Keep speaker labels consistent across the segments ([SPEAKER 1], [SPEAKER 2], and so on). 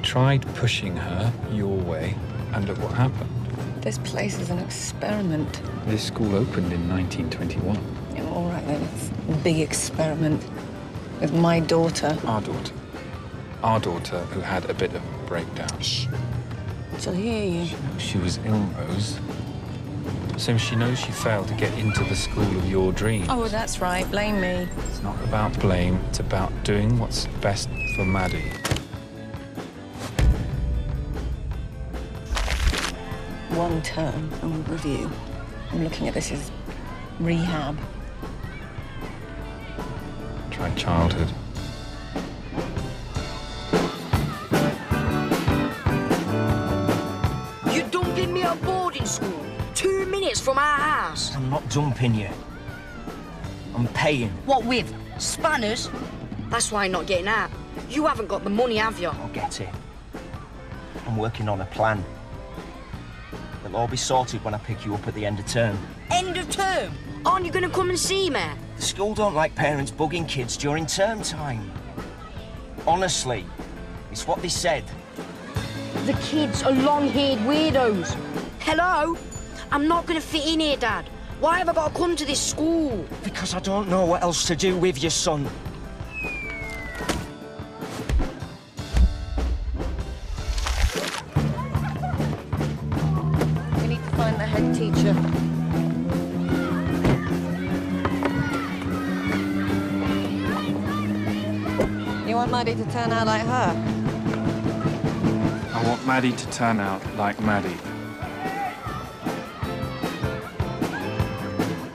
[SPEAKER 1] tried pushing her your way, and look what happened.
[SPEAKER 2] This place is an experiment.
[SPEAKER 1] This school opened in 1921.
[SPEAKER 2] Yeah, all right then, it's a big experiment with my daughter.
[SPEAKER 1] Our daughter. Our daughter, who had a bit of a breakdown.
[SPEAKER 2] Shh. She'll hear you.
[SPEAKER 1] She knows she was ill, Rose. So she knows she failed to get into the school of your dreams.
[SPEAKER 2] Oh, well, that's right. Blame me.
[SPEAKER 1] It's not about blame. It's about doing what's best for Maddie.
[SPEAKER 2] One term and we'll review. I'm looking at this as rehab.
[SPEAKER 1] Tried childhood.
[SPEAKER 3] You dumping me at boarding school 2 minutes from our house.
[SPEAKER 4] I'm not dumping you. I'm paying.
[SPEAKER 3] What with? Spanners? That's why you're not getting out. You haven't got the money, have you?
[SPEAKER 4] I'll get it. I'm working on a plan. It'll all be sorted when I pick you up at the end of term.
[SPEAKER 3] End of term? Aren't you going to come and see me?
[SPEAKER 4] The school don't like parents bugging kids during term time. Honestly, it's what they said.
[SPEAKER 3] The kids are long-haired weirdos. Hello? I'm not going to fit in here, Dad. Why have I got to come to this school?
[SPEAKER 4] Because I don't know what else to do with your son.
[SPEAKER 2] We need to find the head teacher. You want Maddie to turn out like her?
[SPEAKER 1] I want Maddie to turn out like Maddie.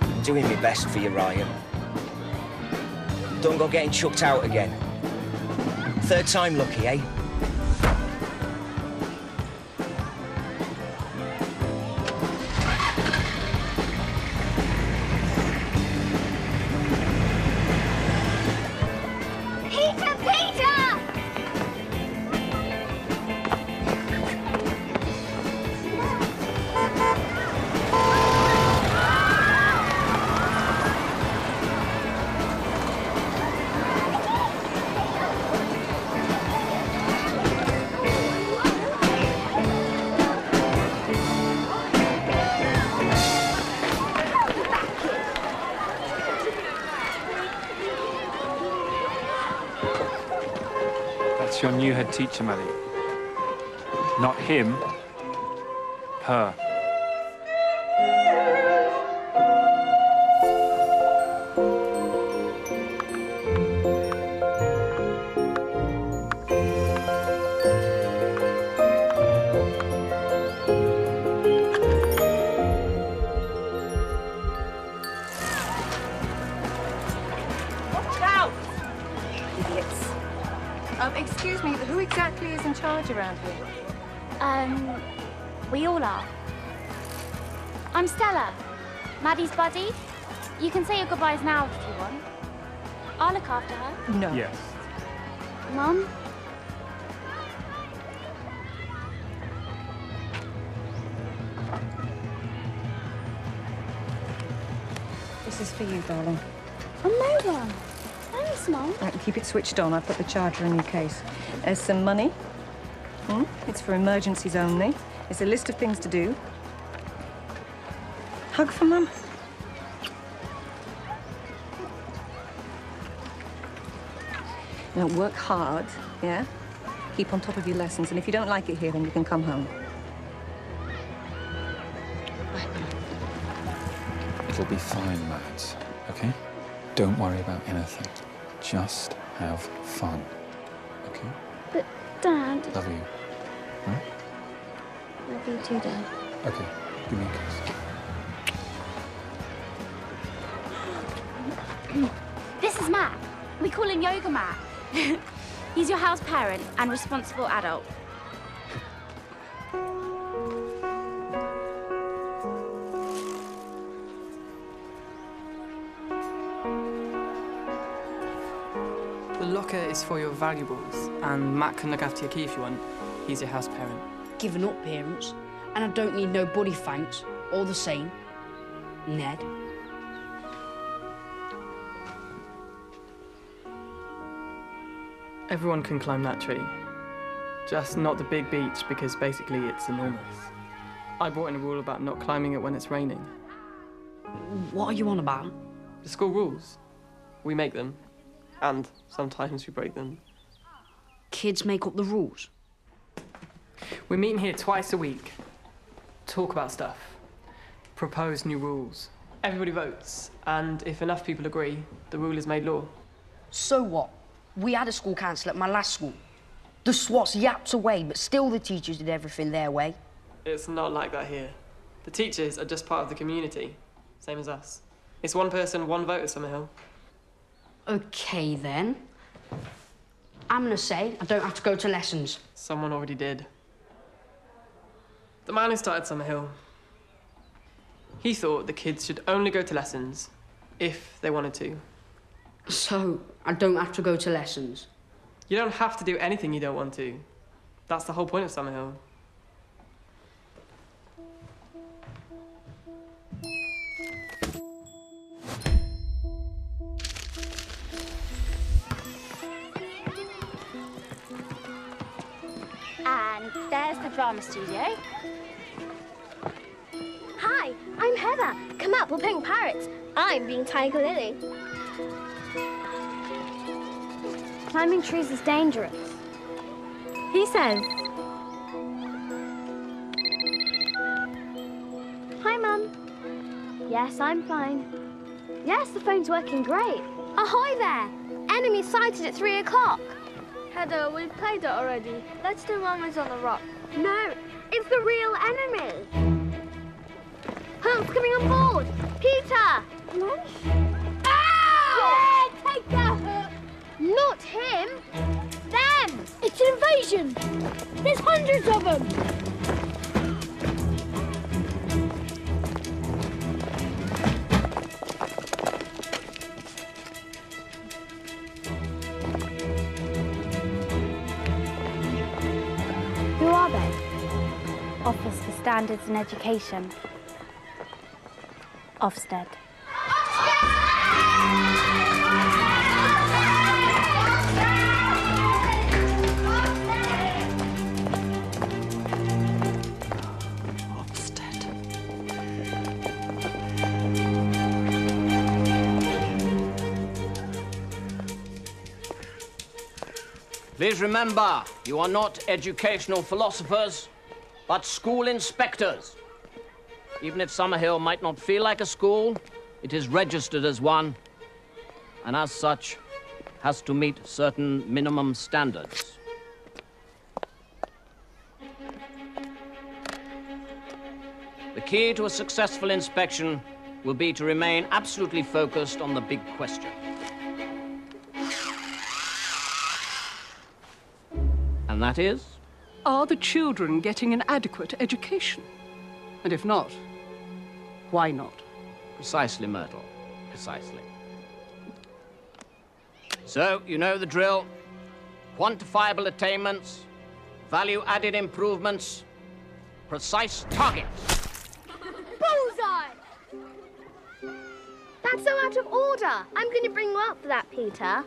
[SPEAKER 4] I'm doing my best for you, Ryan. Don't go getting chucked out again. Third time lucky, eh?
[SPEAKER 1] Your new head teacher, Maddie. Not him, her.
[SPEAKER 2] Excuse me, who exactly is in charge around here?
[SPEAKER 5] We all are. I'm Stella, Maddie's buddy. You can say your goodbyes now if you want. I'll look after her.
[SPEAKER 2] No.
[SPEAKER 1] Yes.
[SPEAKER 5] Mum?
[SPEAKER 2] This is for you, darling.
[SPEAKER 5] A mobile. Thanks, Mum.
[SPEAKER 2] Right, keep it switched on. I put the charger in your case. There's some money. It's for emergencies only. It's a list of things to do. Hug for Mum. Now, work hard, yeah? Keep on top of your lessons, and if you don't like it here, then you can come home.
[SPEAKER 1] It'll be fine, Mads, okay? Don't worry about anything. Just have fun, okay?
[SPEAKER 5] But, Dad...
[SPEAKER 1] Love you. Right?
[SPEAKER 5] Love you too, Dad.
[SPEAKER 1] Okay, give me a kiss.
[SPEAKER 5] This is Matt. We call him Yoga Matt. He's your house parent and responsible adult.
[SPEAKER 6] The locker is for your valuables, and Matt can look after your key if you want. He's your house parent.
[SPEAKER 3] Giving up parents, and I don't need no buddy thanks. All the same, Ned.
[SPEAKER 6] Everyone can climb that tree. Just not the big beach, because basically it's enormous. I brought in a rule about not climbing it when it's raining.
[SPEAKER 3] What are you on about?
[SPEAKER 6] The school rules. We make them, and sometimes we break them.
[SPEAKER 3] Kids make up the rules.
[SPEAKER 6] We meet in here twice a week, talk about stuff, propose new rules. Everybody votes, and if enough people agree, the rule is made law.
[SPEAKER 3] So what? We had a school council at my last school. The SWATs yapped away, but still the teachers did everything their way.
[SPEAKER 6] It's not like that here. The teachers are just part of the community, same as us. It's one person, one vote at SummerHill.
[SPEAKER 3] OK, then. I'm gonna say I don't have to go to lessons.
[SPEAKER 6] Someone already did. The man who started SummerHill. He thought the kids should only go to lessons if they wanted to.
[SPEAKER 3] So, I don't have to go to lessons?
[SPEAKER 6] You don't have to do anything you don't want to. That's the whole point of SummerHill.
[SPEAKER 5] And there's the drama studio.
[SPEAKER 7] Hi, I'm Heather. Come up, we're playing pirates. I'm being Tiger Lily. Climbing trees is dangerous. He says. Hi, Mum. Yes, I'm fine. Yes, the phone's working great. Ahoy there! Enemy sighted at 3 o'clock. Heather, we've played it already. Let's do Romans on the Rock. No, it's the real enemy. Hump's coming on board. Peter! No? Ow! Yeah, take that! Not him. Them! It's an invasion. There's hundreds of them.
[SPEAKER 5] Who are they? Office for Standards and Education. Ofsted.
[SPEAKER 8] Please remember, you are not educational philosophers, but school inspectors. Even if SummerHill might not feel like a school, it is registered as one, and as such, has to meet certain minimum standards. The key to a successful inspection will be to remain absolutely focused on the big question. And that is?
[SPEAKER 9] Are the children getting an adequate education? And if not, why not?
[SPEAKER 8] Precisely, Myrtle. Precisely. So, you know the drill. Quantifiable attainments, value-added improvements, precise targets.
[SPEAKER 7] Bullseye! That's so out of order. I'm going to bring you up for that, Peter.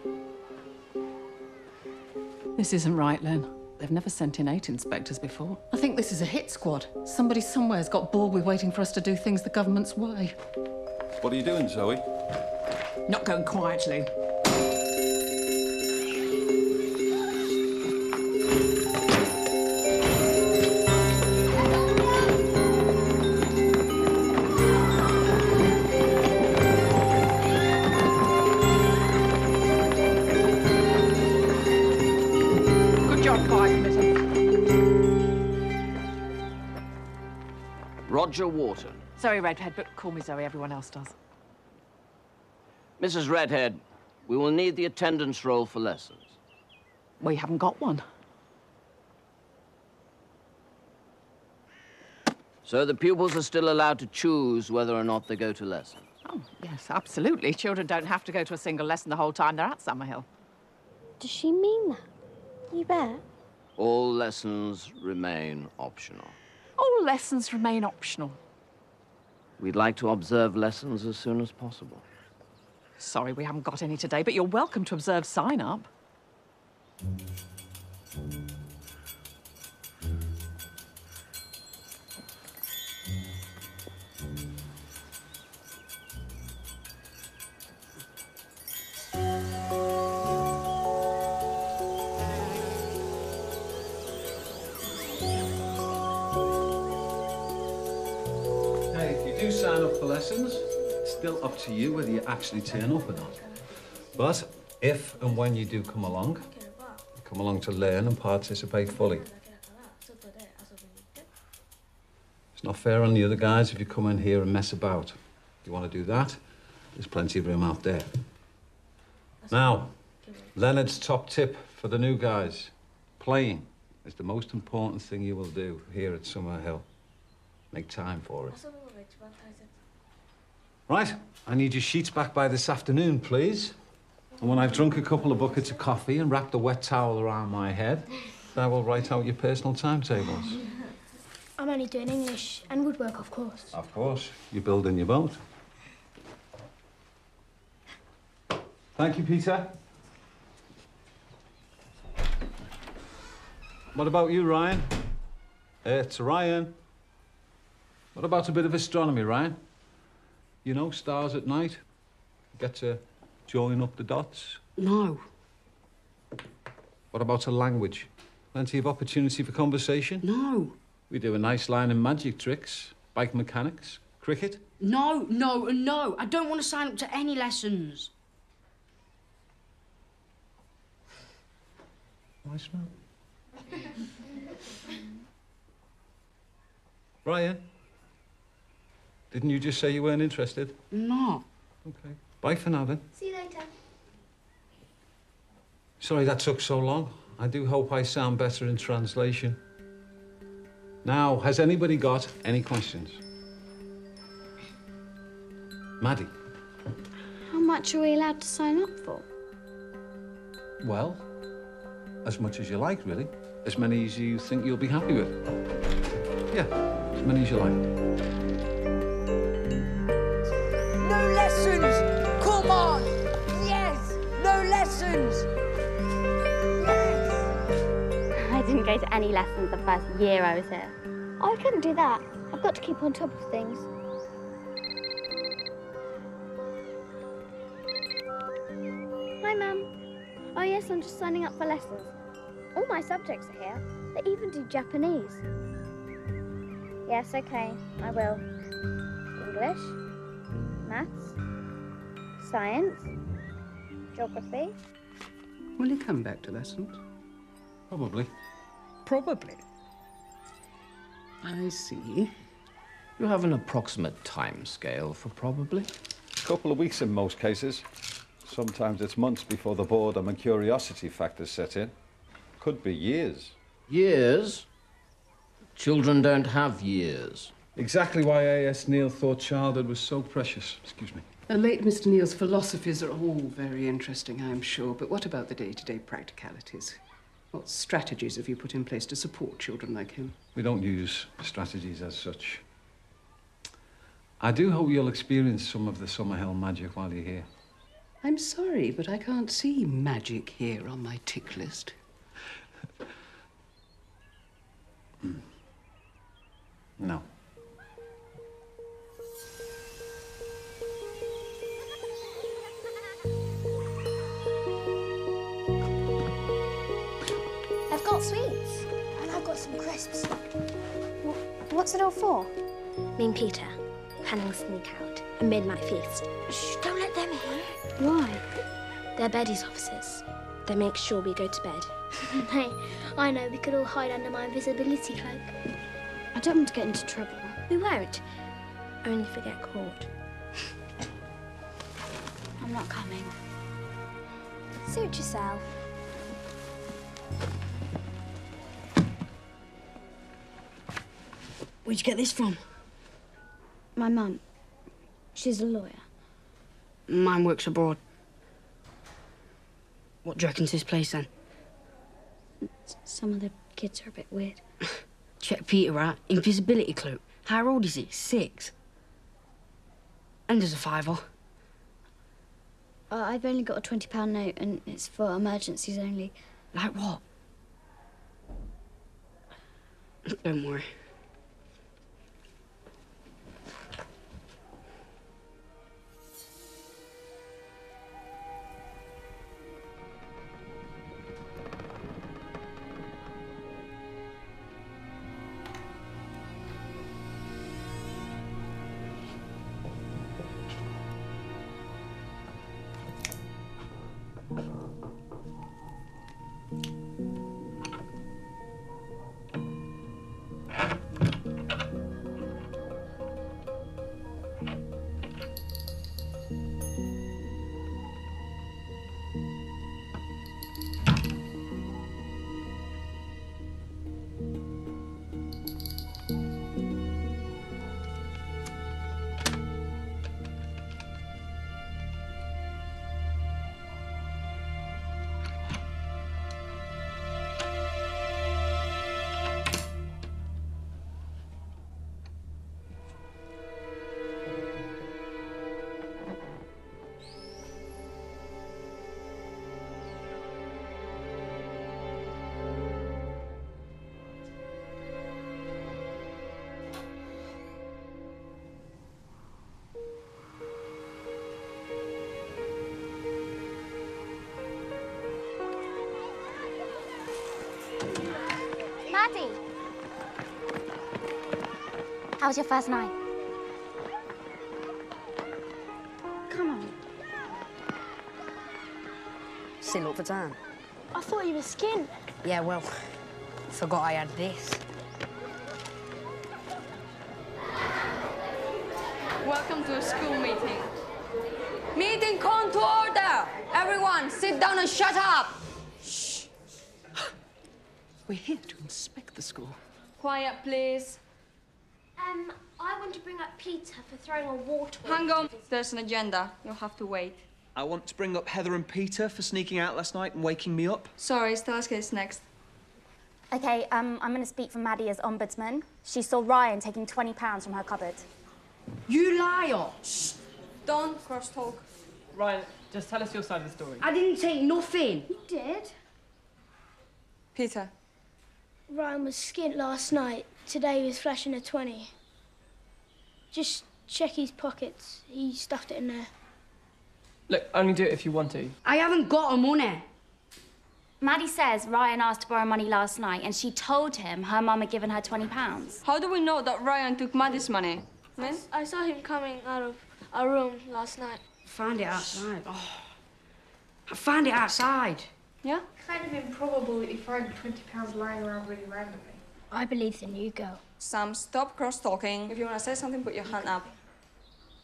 [SPEAKER 10] This isn't right, Len. They've never sent in 8 inspectors before. I think this is a hit squad. Somebody somewhere's got bored with waiting for us to do things the government's way.
[SPEAKER 11] What are you doing, Zoe?
[SPEAKER 10] Not going quietly.
[SPEAKER 8] Roger Wharton.
[SPEAKER 10] Zoe Redhead, but call me Zoe, everyone else does.
[SPEAKER 8] Mrs. Redhead, we will need the attendance roll for lessons.
[SPEAKER 10] We haven't got one.
[SPEAKER 8] So the pupils are still allowed to choose whether or not they go to lessons?
[SPEAKER 10] Oh, yes, absolutely. Children don't have to go to a single lesson the whole time they're at SummerHill.
[SPEAKER 7] Does she mean that? You bet.
[SPEAKER 8] All lessons remain optional.
[SPEAKER 10] All lessons remain optional.
[SPEAKER 8] We'd like to observe lessons as soon as possible.
[SPEAKER 10] Sorry, we haven't got any today, but you're welcome to observe sign-up.
[SPEAKER 11] for lessons. It's still up to you whether you actually turn up or not. But if and when you do come along to learn and participate fully. It's not fair on the other guys if you come in here and mess about. If you want to do that, there's plenty of room out there. Now, Leonard's top tip for the new guys. Playing is the most important thing you will do here at SummerHill. Make time for it. Right, I need your sheets back by this afternoon, please. And when I've drunk a couple of buckets of coffee and wrapped a wet towel around my head, I will write out your personal timetables.
[SPEAKER 7] I'm only doing English and woodwork, of course.
[SPEAKER 11] Of course. You're building your boat. Thank you, Peter. What about you, Ryan? It's Ryan. What about a bit of astronomy, Ryan? You know, stars at night? Get to join up the dots?
[SPEAKER 3] No.
[SPEAKER 11] What about a language? Plenty of opportunity for conversation?
[SPEAKER 3] No.
[SPEAKER 11] We do a nice line of magic tricks, bike mechanics, cricket.
[SPEAKER 3] No, no, and no. I don't want to sign up to any lessons.
[SPEAKER 11] Nice man. Ryan, didn't you just say you weren't interested?
[SPEAKER 3] No.
[SPEAKER 11] Okay. Bye for now, then.
[SPEAKER 7] See you later.
[SPEAKER 11] Sorry that took so long. I do hope I sound better in translation. Now, has anybody got any questions? Maddie?
[SPEAKER 7] How much are we allowed to sign up for?
[SPEAKER 11] Well, as much as you like, really. As many as you think you'll be happy with. Yeah, as many as you like.
[SPEAKER 3] No lessons! Come on! Yes! No lessons! Yes!
[SPEAKER 5] I didn't go to any lessons the first year I was here.
[SPEAKER 7] Oh, I couldn't do that. I've got to keep on top of things. Hi, Mum. Oh, yes, I'm just signing up for lessons. All my subjects are here. They even do Japanese. Yes, okay, I will. English, maths, science, geography.
[SPEAKER 9] Will you come back to lessons?
[SPEAKER 11] Probably.
[SPEAKER 9] Probably.
[SPEAKER 8] I see. You have an approximate time scale for probably?
[SPEAKER 11] A couple of weeks in most cases. Sometimes it's months before the boredom and curiosity factors set in. Could be years.
[SPEAKER 8] Years? Children don't have years.
[SPEAKER 11] Exactly why A.S. Neil thought childhood was so precious. Excuse me.
[SPEAKER 9] The late Mr. Neil's philosophies are all very interesting, I'm sure, but what about the day-to-day practicalities? What strategies have you put in place to support children like him?
[SPEAKER 11] We don't use strategies as such. I do hope you'll experience some of the SummerHill magic while you're here.
[SPEAKER 9] I'm sorry, but I can't see magic here on my tick list.
[SPEAKER 11] No.
[SPEAKER 7] I've got sweets. And I've got some crisps. What's it all for?
[SPEAKER 12] Me and Peter, planning a sneak out, a midnight feast.
[SPEAKER 7] Shh, don't let them hear.
[SPEAKER 12] Why? They're Betty's officers. They make sure we go to bed.
[SPEAKER 7] Hey, I know, we could all hide under my invisibility cloak. I don't want to get into trouble.
[SPEAKER 12] We won't. Only if we get caught.
[SPEAKER 7] I'm not coming. Suit yourself.
[SPEAKER 3] Where'd you get this from?
[SPEAKER 7] My mum. She's a lawyer.
[SPEAKER 3] Mine works abroad. What do you reckon's this place, then?
[SPEAKER 7] Some of the kids are a bit weird.
[SPEAKER 3] Check Peter out. Invisibility cloak. How old is he? 6. And there's a £5.
[SPEAKER 7] I've only got a £20 note, and it's for emergencies only.
[SPEAKER 3] Like what? Don't worry.
[SPEAKER 5] Maddie! How was your first night?
[SPEAKER 3] Come on. Still up for time?
[SPEAKER 12] I thought you were skint.
[SPEAKER 3] Yeah, well, forgot I had this.
[SPEAKER 13] Welcome to a school meeting. Meeting come to order! Everyone, sit down and shut up!
[SPEAKER 10] Shh. We're here to inspect the school.
[SPEAKER 13] Quiet, please.
[SPEAKER 12] I want to bring up Peter for throwing a water.
[SPEAKER 13] Hang on. There's an agenda. You'll have to wait.
[SPEAKER 14] I want to bring up Heather and Peter for sneaking out last night and waking me up.
[SPEAKER 13] Sorry, Stella's case next.
[SPEAKER 5] Okay, I'm going to speak for Maddie as ombudsman. She saw Ryan taking £20 from her cupboard.
[SPEAKER 3] You liar!
[SPEAKER 13] Shh! Don't cross-talk.
[SPEAKER 6] Ryan, just tell us your side of the story.
[SPEAKER 3] I didn't take nothing.
[SPEAKER 12] You did?
[SPEAKER 13] Peter.
[SPEAKER 12] Ryan was skint last night. Today he was flashing a 20. Just check his pockets. He stuffed it in there.
[SPEAKER 6] Look, only do it if you want to.
[SPEAKER 3] I haven't got the money.
[SPEAKER 5] Maddie says Ryan asked to borrow money last night and she told him her mum had given her £20.
[SPEAKER 13] How do we know that Ryan took Maddie's money?
[SPEAKER 12] I saw him coming out of our room last night.
[SPEAKER 3] Found it outside. Oh, I found it outside.
[SPEAKER 13] Yeah?
[SPEAKER 15] Kind of improbable that you find £20 lying around really randomly.
[SPEAKER 12] I believe the new girl.
[SPEAKER 13] Sam, stop cross-talking. If you want to say something, put your hand up.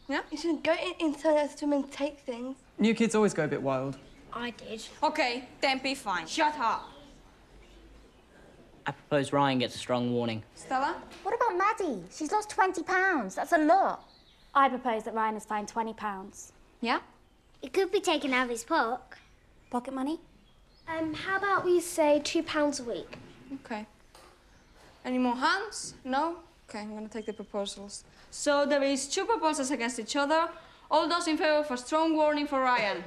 [SPEAKER 13] Yeah?
[SPEAKER 15] You shouldn't go inside the room and take things.
[SPEAKER 6] New kids always go a bit wild.
[SPEAKER 12] I did.
[SPEAKER 13] Okay, then be fine. Shut up.
[SPEAKER 8] I propose Ryan gets a strong warning.
[SPEAKER 13] Stella?
[SPEAKER 5] What about Maddie? She's lost £20. That's a lot. I propose that Ryan is fined £20.
[SPEAKER 13] Yeah?
[SPEAKER 12] It could be taken out of his pocket.
[SPEAKER 5] Pocket money?
[SPEAKER 12] How about we say £2 a week?
[SPEAKER 13] Okay. Any more hands? No? Okay, I'm gonna take the proposals. So there is 2 proposals against each other. All those in favor of a strong warning for Ryan.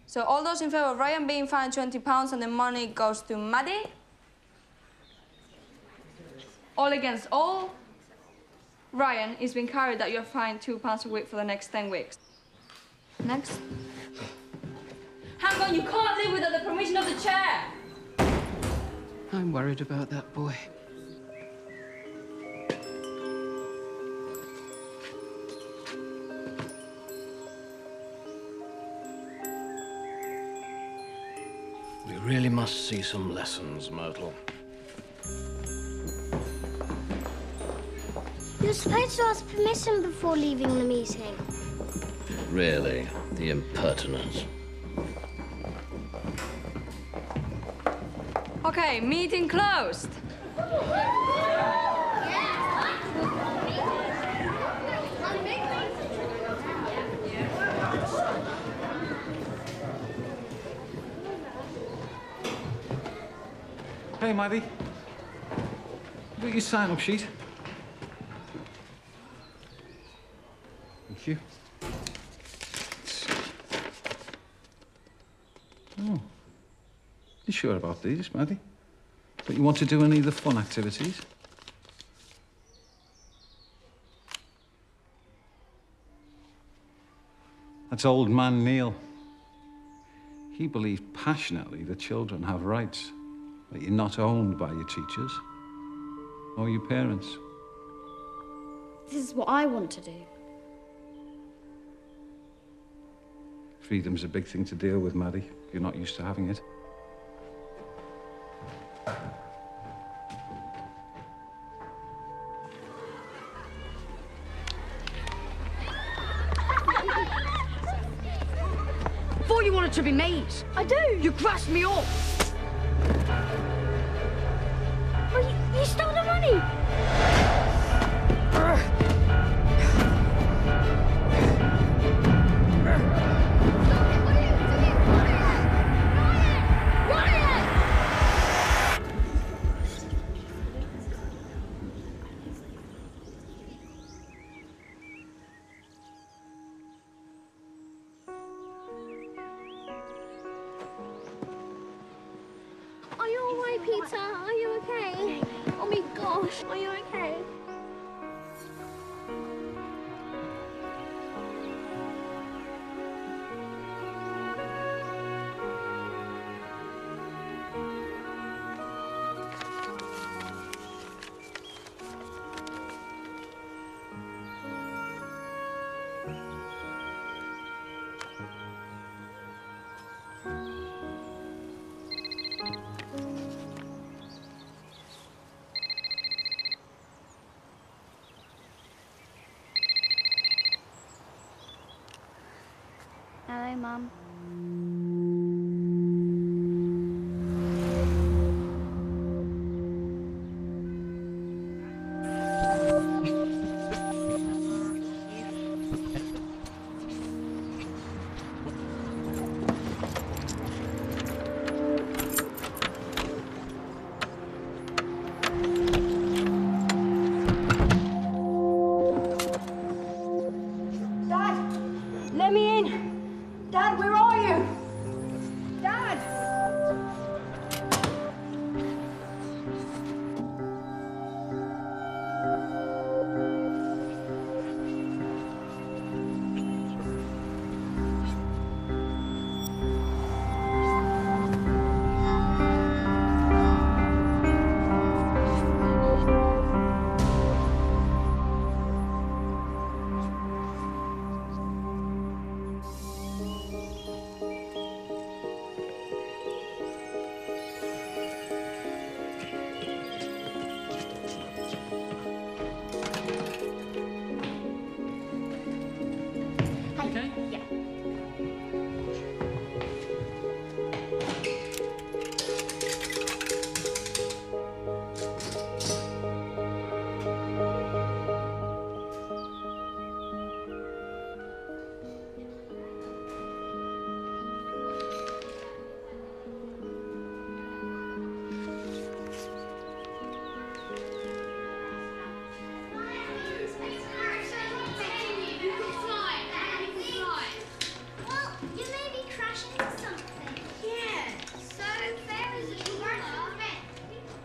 [SPEAKER 13] So all those in favor of Ryan being fined £20 and the money goes to Maddie? All against all? Ryan is being carried that you're fined £2 a week for the next 10 weeks. Next. Hang on, you can't leave without the permission of the chair!
[SPEAKER 10] I'm worried about that boy.
[SPEAKER 16] We really must see some lessons, Myrtle.
[SPEAKER 12] You're supposed to ask permission before leaving the meeting.
[SPEAKER 16] Really, the impertinence.
[SPEAKER 13] Okay, meeting closed.
[SPEAKER 11] Hey, Maddie. You got your sign-up sheet? Thank you. Oh. You sure about these, Maddie? Don't you want to do any of the fun activities? That's old man Neil. He believed passionately that children have rights, that you're not owned by your teachers or your parents.
[SPEAKER 12] This is what I want to do.
[SPEAKER 11] Freedom's a big thing to deal with, Maddie. You're not used to having it.
[SPEAKER 3] Thought you wanted to be mates.
[SPEAKER 12] I do.
[SPEAKER 3] You grasped me up.
[SPEAKER 12] Well, you stole the money.
[SPEAKER 7] Are you all right, Peter? Are you okay? Oh my gosh, are you okay?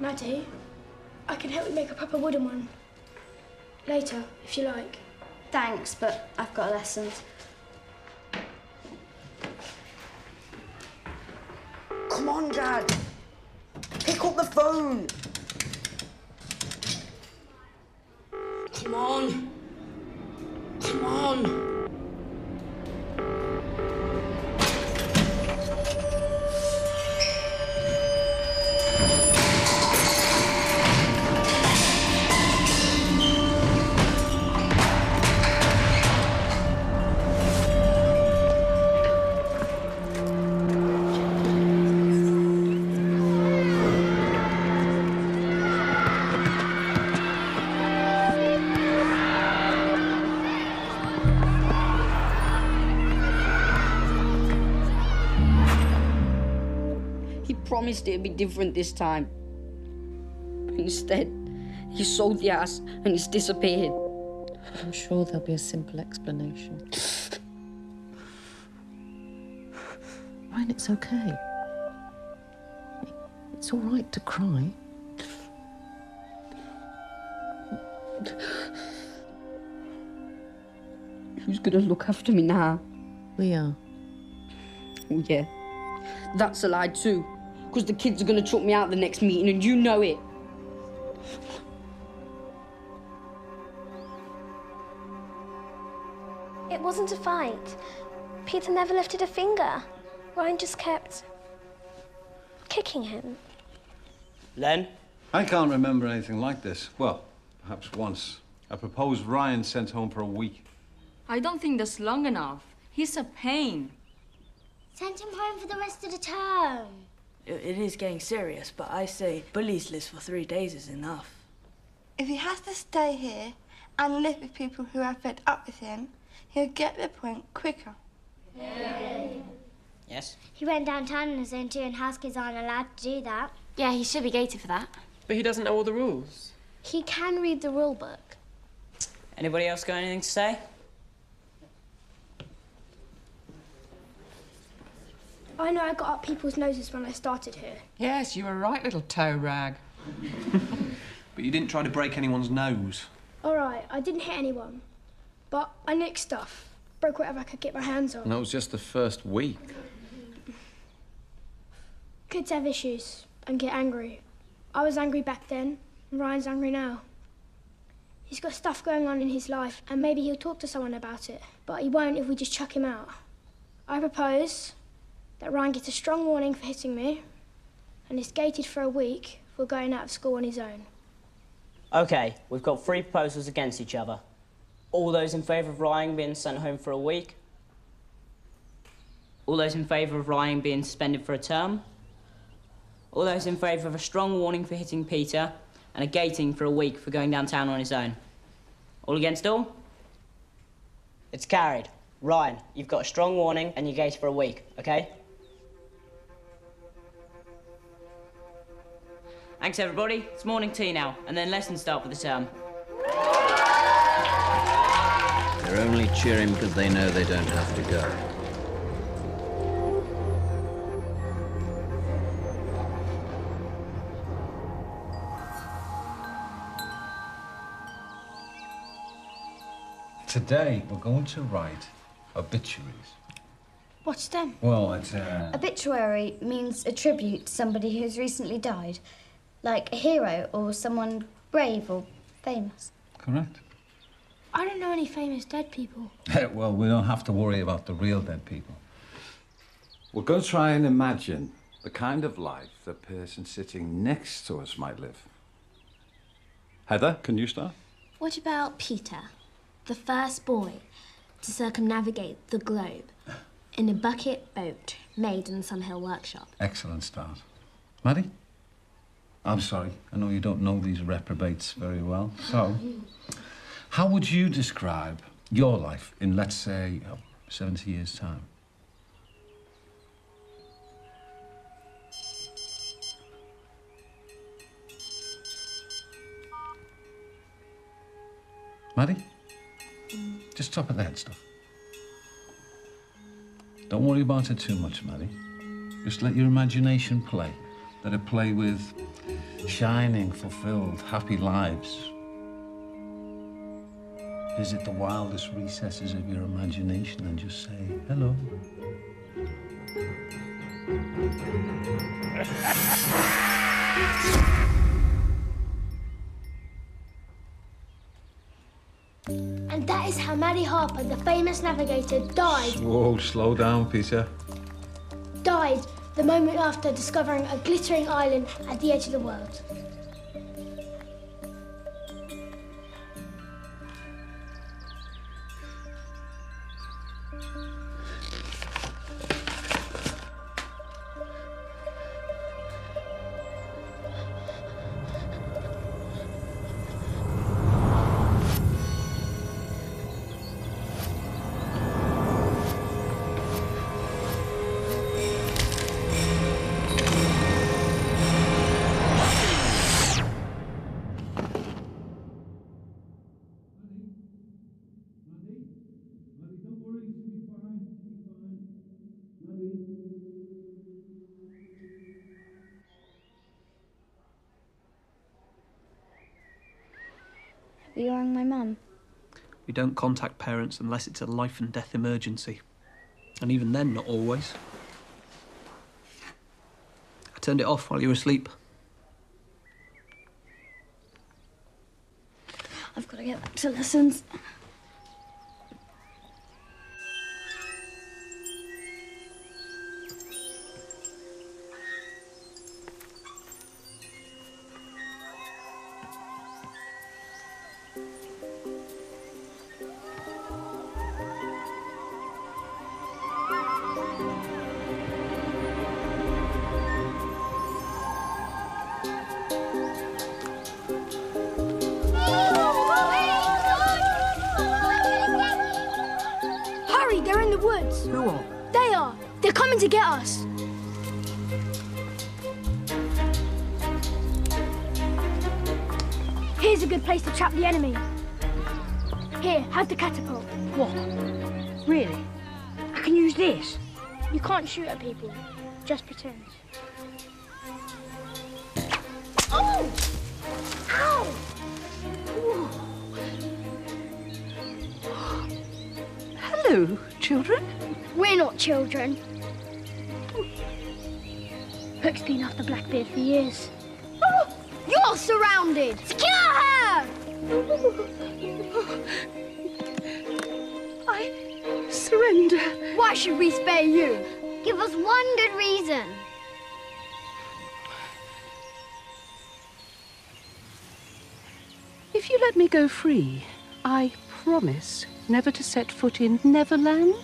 [SPEAKER 12] Maddie, I can help you make a proper wooden one. Later, if you like.
[SPEAKER 17] Thanks, but I've got lessons.
[SPEAKER 4] Come on, Dad. Pick up the phone. Come on. Come on.
[SPEAKER 3] Promised it'd be different this time. Instead, he sold the ass and he's disappeared.
[SPEAKER 10] I'm sure there'll be a simple explanation. Ryan, it's okay. It's all right to cry.
[SPEAKER 3] Who's gonna look after me now?
[SPEAKER 10] We are.
[SPEAKER 3] Oh, yeah. That's a lie too. Because the kids are gonna chuck me out the next meeting and you know it.
[SPEAKER 7] It wasn't a fight. Peter never lifted a finger. Ryan just kept kicking him.
[SPEAKER 4] Len?
[SPEAKER 11] I can't remember anything like this. Well, perhaps once. I proposed Ryan sent home for a week.
[SPEAKER 13] I don't think that's long enough. He's a pain.
[SPEAKER 7] Send him home for the rest of the term.
[SPEAKER 18] It is getting serious, but I say bullies list for 3 days is enough.
[SPEAKER 15] If he has to stay here and live with people who are fed up with him, he'll get the point quicker.
[SPEAKER 8] Yes?
[SPEAKER 7] He went downtown on his own too, and house kids aren't allowed to do that.
[SPEAKER 5] Yeah, he should be gated for that.
[SPEAKER 6] But he doesn't know all the rules.
[SPEAKER 7] He can read the rule book.
[SPEAKER 8] Anybody else got anything to say?
[SPEAKER 12] I know I got up people's noses when I started here.
[SPEAKER 9] Yes, you were right, little toe rag.
[SPEAKER 14] But you didn't try to break anyone's nose.
[SPEAKER 12] All right, I didn't hit anyone. But I nicked stuff. Broke whatever I could get my hands on.
[SPEAKER 1] And that was just the first week.
[SPEAKER 12] Kids have issues and get angry. I was angry back then, and Ryan's angry now. He's got stuff going on in his life, and maybe he'll talk to someone about it. But he won't if we just chuck him out. I propose that Ryan gets a strong warning for hitting me and is gated for a week for going out of school on his own.
[SPEAKER 8] OK, we've got 3 proposals against each other. All those in favour of Ryan being sent home for a week? All those in favour of Ryan being suspended for a term? All those in favour of a strong warning for hitting Peter and a gating for a week for going downtown on his own? All against all? It's carried. Ryan, you've got a strong warning and you're gated for a week, OK? Thanks, everybody. It's morning tea now, and then lessons start for the term.
[SPEAKER 16] They're only cheering because they know they don't have to go.
[SPEAKER 11] Today, we're going to write obituaries.
[SPEAKER 12] What's them?
[SPEAKER 11] Well, it's
[SPEAKER 17] Obituary means a tribute to somebody who's recently died. Like a hero or someone brave or famous.
[SPEAKER 11] Correct.
[SPEAKER 12] I don't know any famous dead people.
[SPEAKER 11] Well, we don't have to worry about the real dead people. We're going to try and imagine the kind of life the person sitting next to us might live. Heather, can you start?
[SPEAKER 7] What about Peter, the first boy to circumnavigate the globe in a bucket boat made in the SummerHill workshop?
[SPEAKER 11] Excellent start. Maddie? I'm sorry, I know you don't know these reprobates very well. So, how would you describe your life in, let's say, 70 years' time? Maddie? Just top of the head stuff. Don't worry about it too much, Maddie. Just let your imagination play. Let it play with shining, fulfilled, happy lives. Visit the wildest recesses of your imagination and just say hello.
[SPEAKER 12] And that is how Maddie Harper, the famous navigator, died.
[SPEAKER 11] Whoa, slow down, Peter.
[SPEAKER 12] Died the moment after discovering a glittering island at the edge of the world.
[SPEAKER 17] Are you rang my mum?
[SPEAKER 14] We don't contact parents unless it's a life and death emergency. And even then, not always. I turned it off while you were asleep.
[SPEAKER 17] I've got to get back to lessons.
[SPEAKER 12] Who are? They are. They're coming to get us. Here's a good place to trap the enemy. Here, have the catapult.
[SPEAKER 3] What? Really? I can use this?
[SPEAKER 12] You can't shoot at people. Just pretend.
[SPEAKER 3] Oh! Ow!
[SPEAKER 9] Hello, children.
[SPEAKER 12] We're not children. Hook's been after Blackbeard for years. Oh, you're surrounded! Secure her!
[SPEAKER 9] I surrender.
[SPEAKER 12] Why should we spare you?
[SPEAKER 17] Give us one good reason.
[SPEAKER 9] If you let me go free, I promise never to set foot in Neverland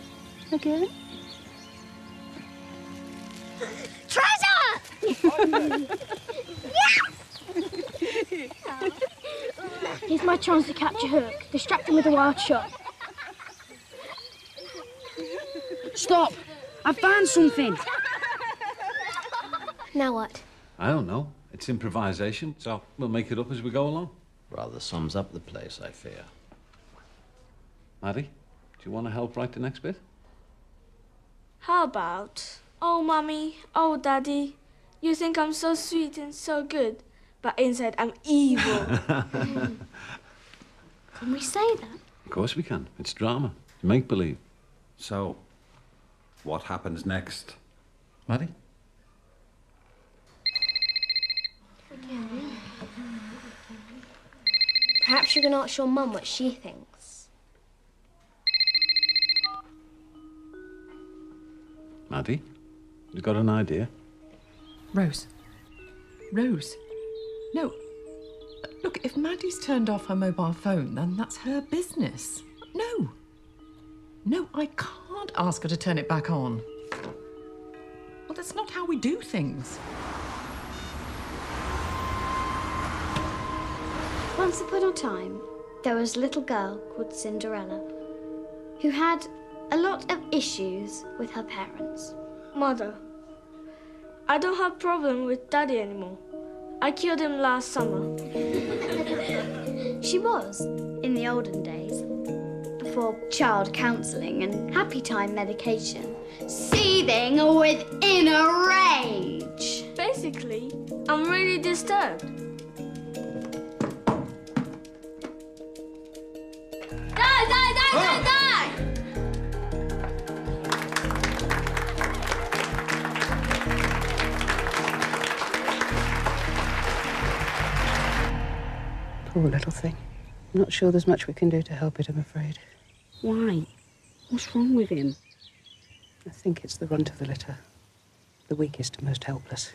[SPEAKER 9] again.
[SPEAKER 12] Treasure! Here's my chance to capture Hook. Distract him with a wild shot.
[SPEAKER 3] Stop! I found something.
[SPEAKER 12] Now what?
[SPEAKER 11] I don't know. It's improvisation, so we'll make it up as we go along.
[SPEAKER 16] Rather sums up the place, I fear.
[SPEAKER 11] Maddie, do you want to help write the next bit?
[SPEAKER 13] How about, oh, Mummy, oh, Daddy, you think I'm so sweet and so good, but inside I'm evil.
[SPEAKER 17] Can we say that?
[SPEAKER 11] Of course we can. It's drama. It's make-believe. So, what happens next? Maddie?
[SPEAKER 12] Perhaps you can ask your mum what she thinks.
[SPEAKER 11] Maddie, you got an idea?
[SPEAKER 10] Rose. Rose. No. Look, if Maddie's turned off her mobile phone, then that's her business. No. No, I can't ask her to turn it back on. Well, that's not how we do things.
[SPEAKER 17] Once upon a time, there was a little girl called Cinderella who had a lot of issues with her parents.
[SPEAKER 13] Mother, I don't have problem with Daddy anymore. I killed him last summer.
[SPEAKER 17] She was, in the olden days, before child counselling and happy time medication, seething with inner rage.
[SPEAKER 13] Basically, I'm really be disturbed. Die, die, die, die, die!
[SPEAKER 9] Poor little thing. I'm not sure there's much we can do to help it, I'm afraid.
[SPEAKER 3] Why? What's wrong with him?
[SPEAKER 9] I think it's the runt of the litter. The weakest and most helpless.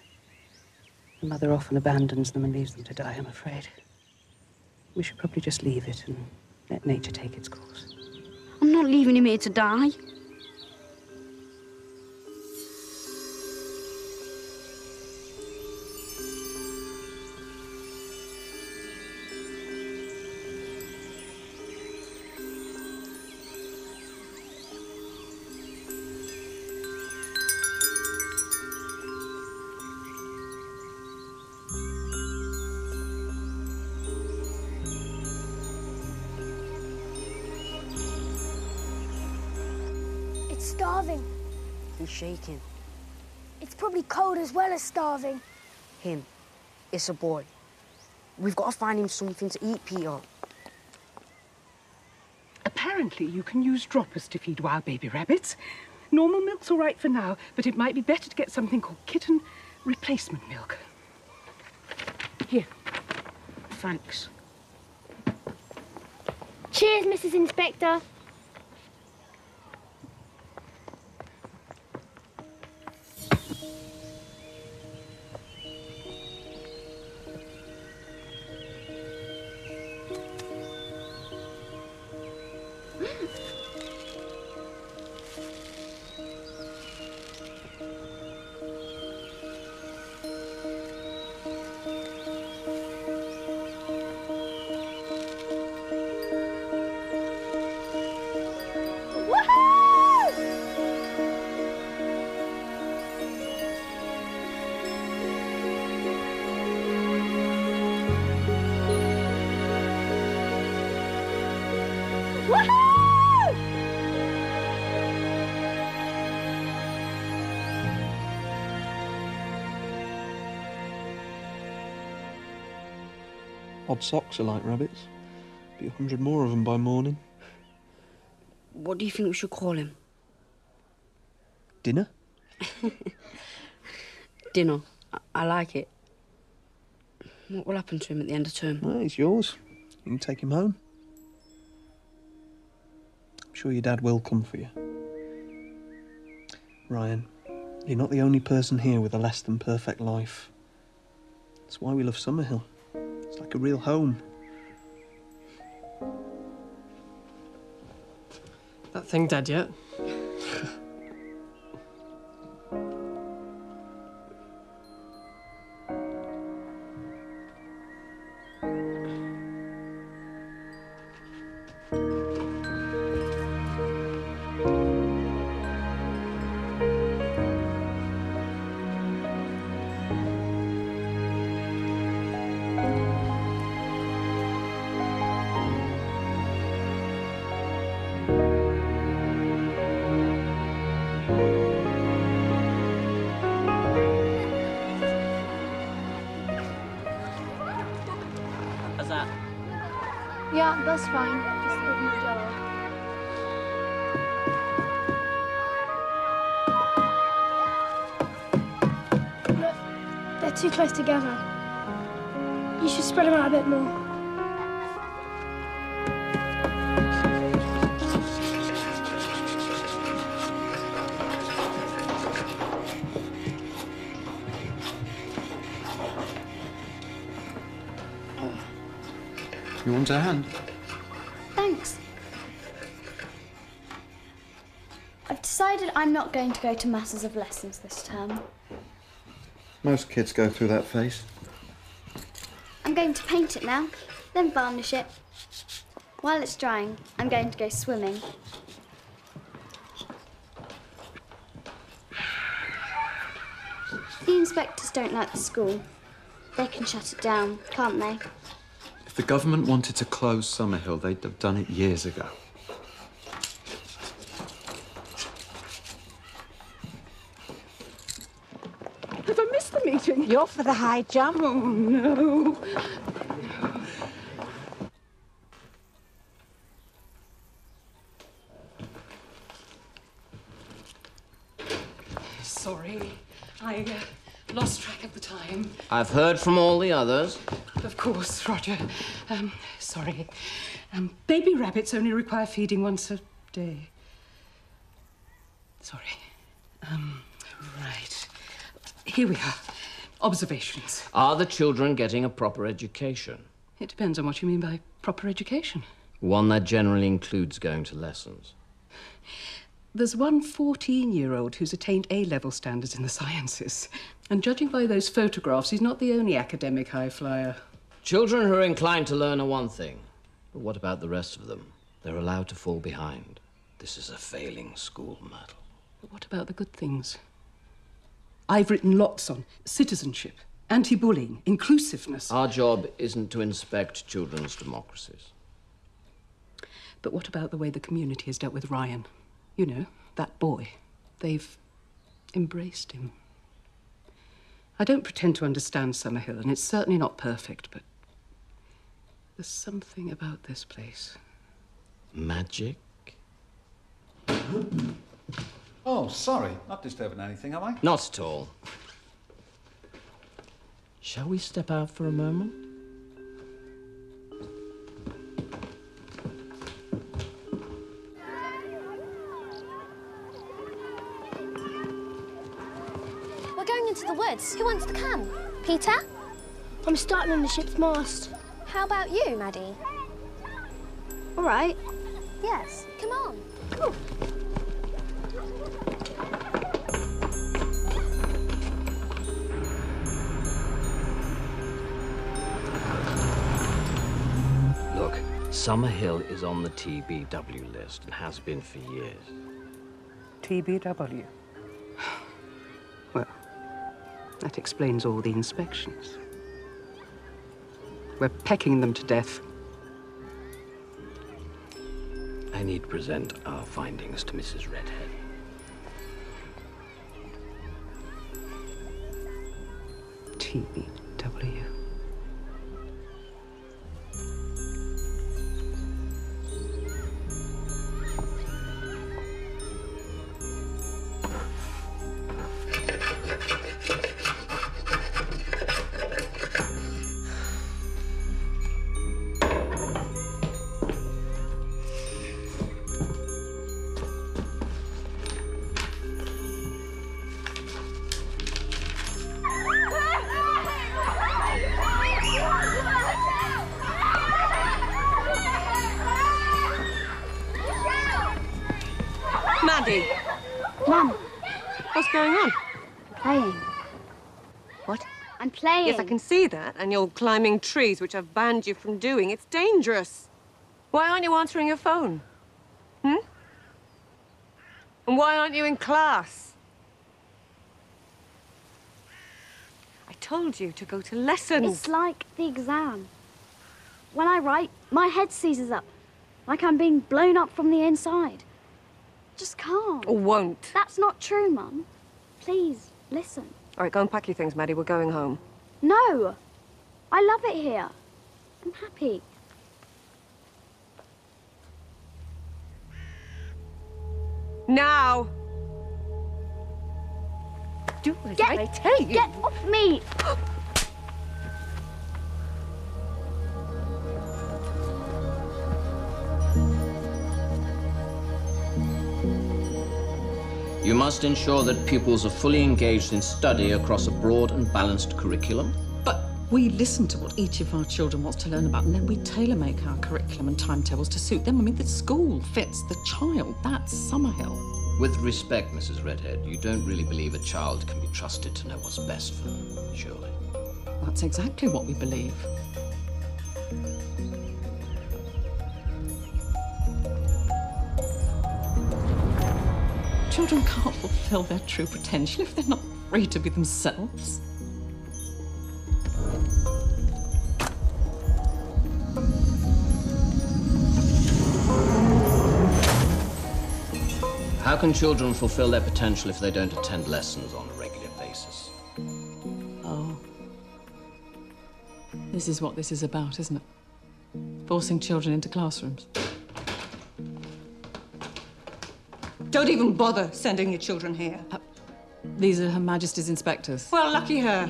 [SPEAKER 9] The mother often abandons them and leaves them to die, I'm afraid. We should probably just leave it and let nature take its course.
[SPEAKER 3] I'm not leaving him here to die.
[SPEAKER 12] It's starving.
[SPEAKER 3] He's shaking.
[SPEAKER 12] It's probably cold as well as starving.
[SPEAKER 3] Him. It's a boy. We've got to find him something to eat, Peter.
[SPEAKER 9] Apparently, you can use droppers to feed wild baby rabbits. Normal milk's all right for now, but it might be better to get something called kitten replacement milk. Here.
[SPEAKER 3] Thanks.
[SPEAKER 12] Cheers, Mrs. Inspector.
[SPEAKER 14] Odd socks are like rabbits. Be 100 more of them by morning.
[SPEAKER 3] What do you think we should call him?
[SPEAKER 14] Dinner?
[SPEAKER 3] Dinner. I like it. What will happen to him at the end of term?
[SPEAKER 14] Well, he's yours. You can take him home. I'm sure your dad will come for you. Ryan, you're not the only person here with a less than perfect life. That's why we love SummerHill. It's like a real home.
[SPEAKER 6] That thing dead yet?
[SPEAKER 12] Yeah, that's fine. Just give me a jar. Look, they're too close together. You should spread them out a bit more.
[SPEAKER 1] You want a hand?
[SPEAKER 17] Thanks. I've decided I'm not going to go to masses of lessons this term.
[SPEAKER 1] Most kids go through that phase.
[SPEAKER 17] I'm going to paint it now, then varnish it. While it's drying, I'm going to go swimming. The inspectors don't like the school. They can shut it down, can't they?
[SPEAKER 1] If the government wanted to close SummerHill, they'd have done it years ago.
[SPEAKER 9] Have I missed the
[SPEAKER 10] meeting.
[SPEAKER 9] You're for the high jump.
[SPEAKER 10] Oh, no. Sorry, I lost track of the time.
[SPEAKER 8] I've heard from all the others.
[SPEAKER 10] Of course, Roger. Sorry. Baby rabbits only require feeding once a day. Sorry. Right. Here we are. Observations.
[SPEAKER 8] Are the children getting a proper education?
[SPEAKER 10] It depends on what you mean by proper education.
[SPEAKER 8] One that generally includes going to lessons.
[SPEAKER 10] There's one 14-year-old who's attained A-level standards in the sciences. And judging by those photographs, he's not the only academic high flyer.
[SPEAKER 8] Children who are inclined to learn are one thing. But what about the rest of them? They're allowed to fall behind. This is a failing school, Myrtle.
[SPEAKER 10] But what about the good things? I've written lots on citizenship, anti-bullying, inclusiveness.
[SPEAKER 8] Our job isn't to inspect children's democracies.
[SPEAKER 10] But what about the way the community has dealt with Ryan? You know, that boy. They've embraced him. I don't pretend to understand SummerHill, and it's certainly not perfect, but there's something about this place.
[SPEAKER 8] Magic?
[SPEAKER 11] Oh, sorry. Not disturbing anything, am I?
[SPEAKER 8] Not at all. Shall we step out for a moment?
[SPEAKER 7] We're going into the woods. Who wants to come? Peter?
[SPEAKER 12] I'm starting on the ship's mast.
[SPEAKER 7] How about you, Maddie?
[SPEAKER 12] All right.
[SPEAKER 7] Yes, come on. Come on.
[SPEAKER 8] Look, SummerHill is on the TBW list and has been for years.
[SPEAKER 10] TBW? Well, that explains all the inspections. We're pecking them to death.
[SPEAKER 8] I need to present our findings to Mrs. Redhead.
[SPEAKER 10] TBW.
[SPEAKER 2] Maddie!
[SPEAKER 7] Mum,
[SPEAKER 2] What's going on?
[SPEAKER 7] playing.
[SPEAKER 2] What?
[SPEAKER 7] I'm playing.
[SPEAKER 2] Yes, I can see that. And you're climbing trees, which I've banned you from doing. It's dangerous. Why aren't you answering your phone? And why aren't you in class? I told you to go to lessons.
[SPEAKER 7] It's like the exam. When I write, my head seizes up, like I'm being blown up from the inside. Just can't.
[SPEAKER 2] Or won't.
[SPEAKER 7] That's not true, Mum. Please, listen.
[SPEAKER 2] All right, go and pack your things, Maddie. We're going home.
[SPEAKER 7] No! I love it here. I'm happy.
[SPEAKER 2] Now! Do as I tell you.
[SPEAKER 7] Get off me!
[SPEAKER 8] You must ensure that pupils are fully engaged in study across a broad and balanced curriculum.
[SPEAKER 10] But we listen to what each of our children wants to learn about, and then we tailor-make our curriculum and timetables to suit them. I mean, the school fits the child. That's SummerHill.
[SPEAKER 8] With respect, Mrs. Redhead, you don't really believe a child can be trusted to know what's best for them, surely?
[SPEAKER 10] That's exactly what we believe. Children can't fulfill their true potential if they're not free to be themselves.
[SPEAKER 8] How can children fulfill their potential if they don't attend lessons on a regular basis?
[SPEAKER 10] This is what this is about, isn't it? Forcing children into classrooms.
[SPEAKER 19] Don't even bother sending your children here.
[SPEAKER 10] These are Her Majesty's inspectors.
[SPEAKER 19] Well, lucky her.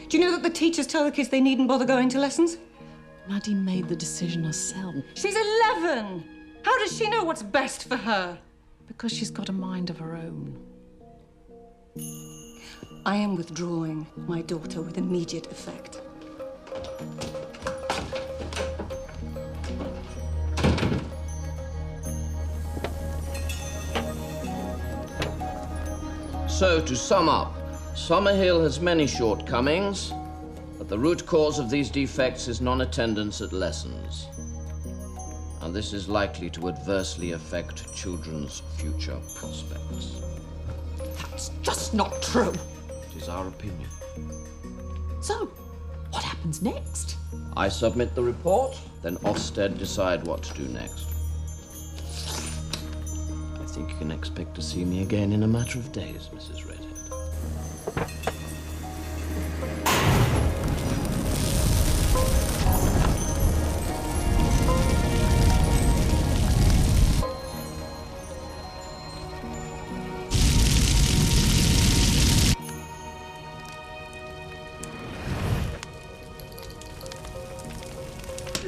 [SPEAKER 19] Do you know that the teachers tell the kids they needn't bother going to lessons?
[SPEAKER 10] Maddie made the decision herself.
[SPEAKER 19] She's 11. How does she know what's best for her?
[SPEAKER 10] Because she's got a mind of her own.
[SPEAKER 19] I am withdrawing my daughter with immediate effect.
[SPEAKER 8] So, to sum up, SummerHill has many shortcomings, but the root cause of these defects is non-attendance at lessons. And this is likely to adversely affect children's future prospects.
[SPEAKER 19] That's just not true.
[SPEAKER 8] It is our opinion.
[SPEAKER 10] So, what happens next?
[SPEAKER 8] I submit the report, then Ofsted decide what to do next. I think you can expect to see me again in a matter of days, Mrs. Redhead.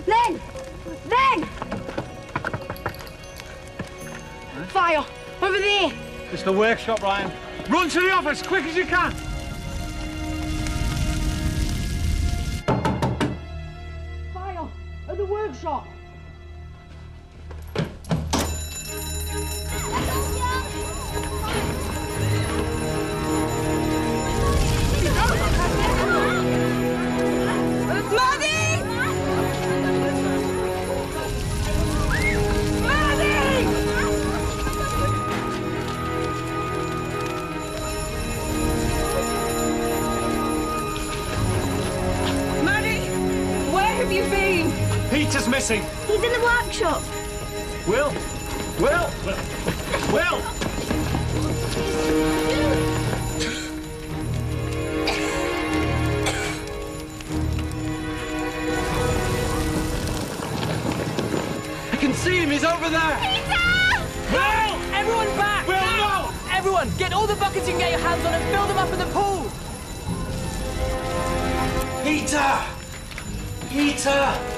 [SPEAKER 3] Then! Fire! Over there!
[SPEAKER 11] It's the workshop, Ryan. Run to the office, quick as you can!
[SPEAKER 3] Fire! At the workshop!
[SPEAKER 11] Peter's missing.
[SPEAKER 7] He's in the workshop.
[SPEAKER 11] Will! Will! Will! I can see him, he's over there!
[SPEAKER 6] Peter! Will! Everyone back!
[SPEAKER 11] Will, no!
[SPEAKER 6] Everyone, get all the buckets you can get your hands on and fill them up in the pool!
[SPEAKER 11] Peter! Peter!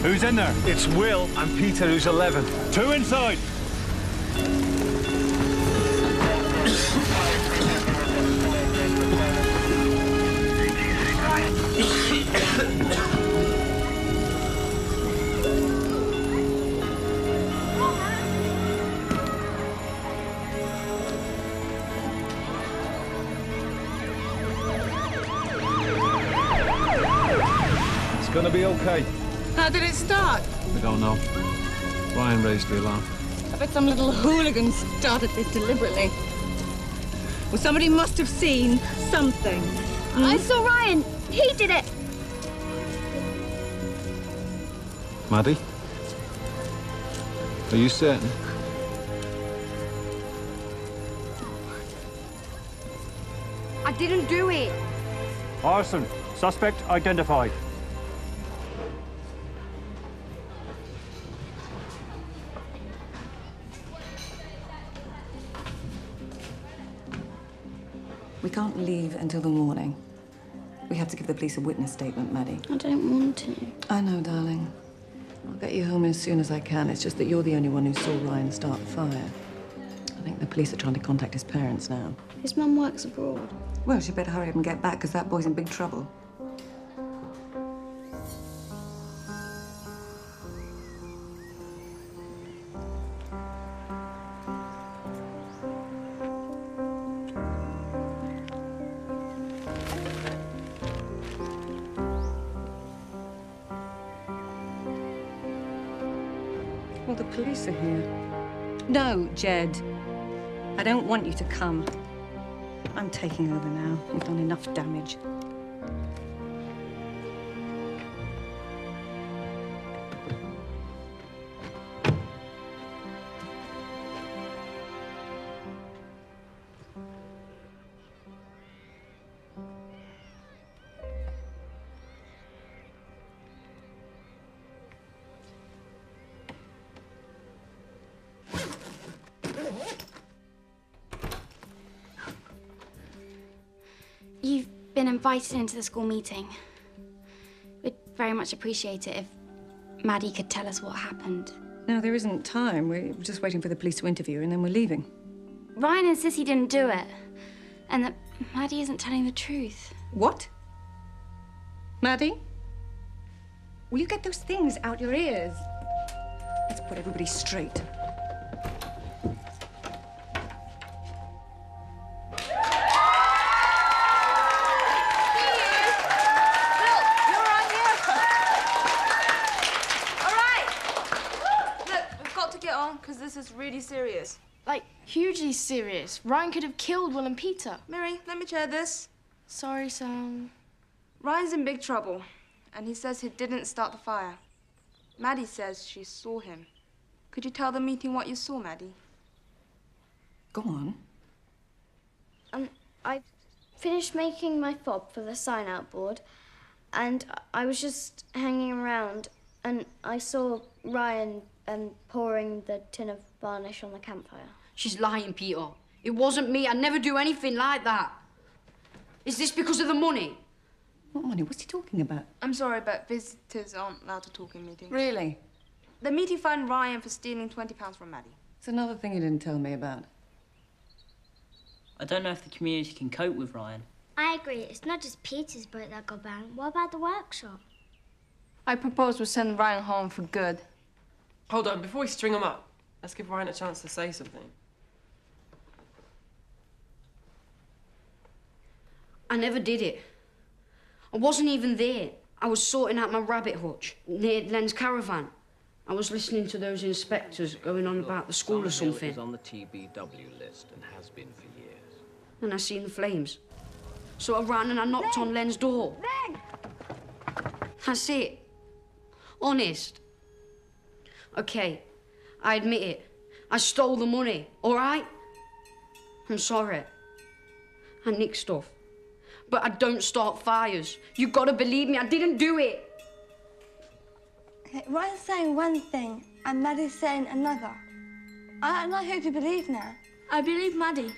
[SPEAKER 20] Who's in there?
[SPEAKER 11] It's Will and Peter, who's 11.
[SPEAKER 20] Two inside.
[SPEAKER 11] It's gonna be okay.
[SPEAKER 19] How did it start?
[SPEAKER 11] We don't know. Ryan raised the alarm.
[SPEAKER 19] I bet some little hooligan started this deliberately. Well, somebody must have seen something.
[SPEAKER 7] I saw Ryan. He did it.
[SPEAKER 11] Maddie? Are you certain?
[SPEAKER 3] I didn't do it.
[SPEAKER 20] Arson. Suspect identified.
[SPEAKER 2] We can't leave until the morning. We have to give the police a witness statement, Maddie.
[SPEAKER 7] I don't want to.
[SPEAKER 2] I know, darling. I'll get you home as soon as I can. It's just that you're the only one who saw Ryan start the fire. I think the police are trying to contact his parents now.
[SPEAKER 7] His mum works abroad.
[SPEAKER 2] Well, she'd better hurry up and get back, because that boy's in big trouble. Well, the police are here. No, Jed. I don't want you to come. I'm taking over now. You've done enough damage.
[SPEAKER 17] You've been invited into the school meeting. We'd very much appreciate it if Maddie could tell us what happened.
[SPEAKER 2] No, there isn't time. We're just waiting for the police to interview her and then we're leaving.
[SPEAKER 17] Ryan insists he didn't do it, and that Maddie isn't telling the truth.
[SPEAKER 2] What? Maddie? Will you get those things out your ears? Let's put everybody straight.
[SPEAKER 13] Because this is really serious.
[SPEAKER 7] Like, hugely serious. Ryan could have killed Will and Peter.
[SPEAKER 13] Mary, let me chair this.
[SPEAKER 7] Sorry, Sam.
[SPEAKER 13] Ryan's in big trouble, and he says he didn't start the fire. Maddie says she saw him. Could you tell the meeting what you saw, Maddie?
[SPEAKER 2] Go on.
[SPEAKER 17] I finished making my fob for the sign-out board, and I was just hanging around, and I saw Ryan pouring the tin of varnish on the campfire.
[SPEAKER 3] She's lying, Peter. It wasn't me. I'd never do anything like that. Is this because of the money?
[SPEAKER 2] What money? What's he talking about?
[SPEAKER 13] I'm sorry, but visitors aren't allowed to talk in meetings.
[SPEAKER 2] Really?
[SPEAKER 13] The meeting fined Ryan for stealing £20 from Maddie.
[SPEAKER 2] It's another thing you didn't tell me about.
[SPEAKER 21] I don't know if the community can cope with Ryan.
[SPEAKER 7] I agree. It's not just Peter's boat that got banned. What about the workshop?
[SPEAKER 13] I propose we send Ryan home for good.
[SPEAKER 6] Hold on, before we string him up, let's give Ryan a chance to say something.
[SPEAKER 3] I never did it. I wasn't even there. I was sorting out my rabbit hutch near Len's caravan. I was listening to those inspectors going on about the school or something.
[SPEAKER 8] Is on the TBW list and has been for years.
[SPEAKER 3] And I seen the flames. So I ran and I knocked on Len's door. That's it. Honest. Okay, I admit it. I stole the money, all right? I'm sorry. I nicked stuff. But I don't start fires. You gotta believe me, I didn't do it.
[SPEAKER 15] Okay, Ryan's saying one thing and Maddie's saying another. I don't know who to believe now.
[SPEAKER 12] I believe Maddie.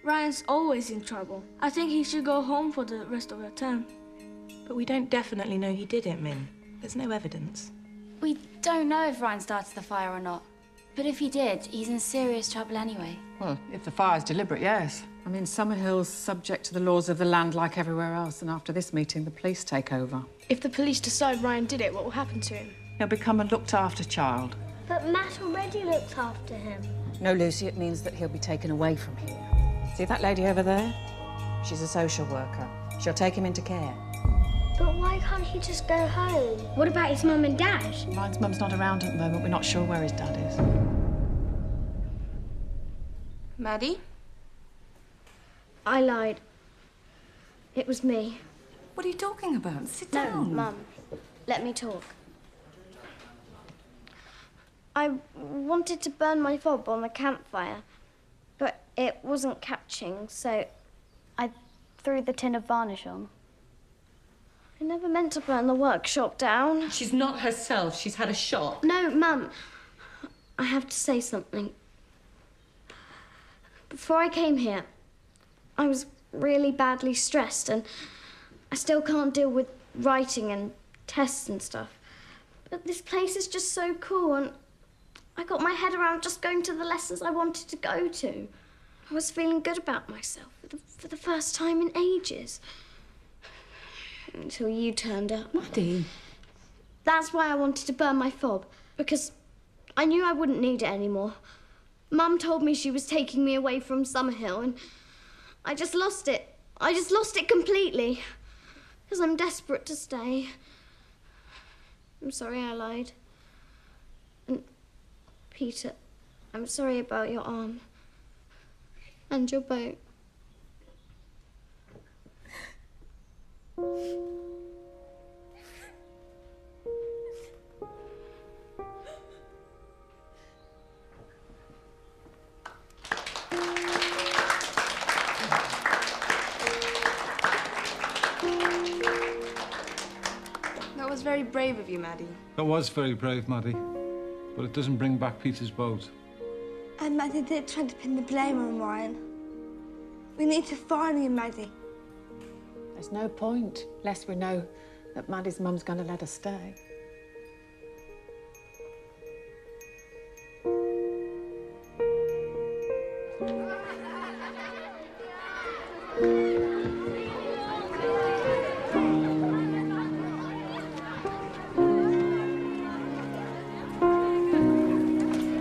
[SPEAKER 12] Ryan's always in trouble. I think he should go home for the rest of the term.
[SPEAKER 22] But we don't definitely know he did it, Min. There's no evidence.
[SPEAKER 17] We don't know if Ryan started the fire or not. But if he did, he's in serious trouble anyway.
[SPEAKER 10] Well, if the fire's deliberate, yes. I mean, SummerHill's subject to the laws of the land like everywhere else, and after this meeting, the police take over.
[SPEAKER 12] If the police decide Ryan did it, what will happen to him?
[SPEAKER 10] He'll become a looked-after child.
[SPEAKER 7] But Matt already looks after him.
[SPEAKER 10] No, Lucy, it means that he'll be taken away from here. See that lady over there? She's a social worker. She'll take him into care.
[SPEAKER 7] But why can't he just go home? What about his mum and dad?
[SPEAKER 10] Ryan's mum's not around at the moment. We're not sure where his dad is.
[SPEAKER 13] Maddie?
[SPEAKER 17] I lied. It was me.
[SPEAKER 2] What are you talking about? Sit down.
[SPEAKER 17] No, Mum. Let me talk. I wanted to burn my fob on the campfire, but it wasn't catching, so I threw the tin of varnish on. I never meant to burn the workshop down.
[SPEAKER 2] She's not herself. She's had a shock.
[SPEAKER 17] No, Mum. I have to say something. Before I came here, I was really badly stressed, and I still can't deal with writing and tests and stuff. But this place is just so cool, and I got my head around just going to the lessons I wanted to go to. I was feeling good about myself for the first time in ages. Until you turned up.
[SPEAKER 2] Maddie.
[SPEAKER 17] That's why I wanted to burn my fob, because I knew I wouldn't need it anymore. Mum told me she was taking me away from SummerHill, and I just lost it. I just lost it completely, because I'm desperate to stay. I'm sorry I lied. And Peter, I'm sorry about your arm. And your boat.
[SPEAKER 13] That was very brave of you, Maddie.
[SPEAKER 11] That was very brave, Maddie. But it doesn't bring back Peter's boat.
[SPEAKER 15] And Maddie did try to pin the blame on Ryan. We need to find you, Maddie.
[SPEAKER 10] There's no point, lest we know that Maddie's mum's going to let her stay.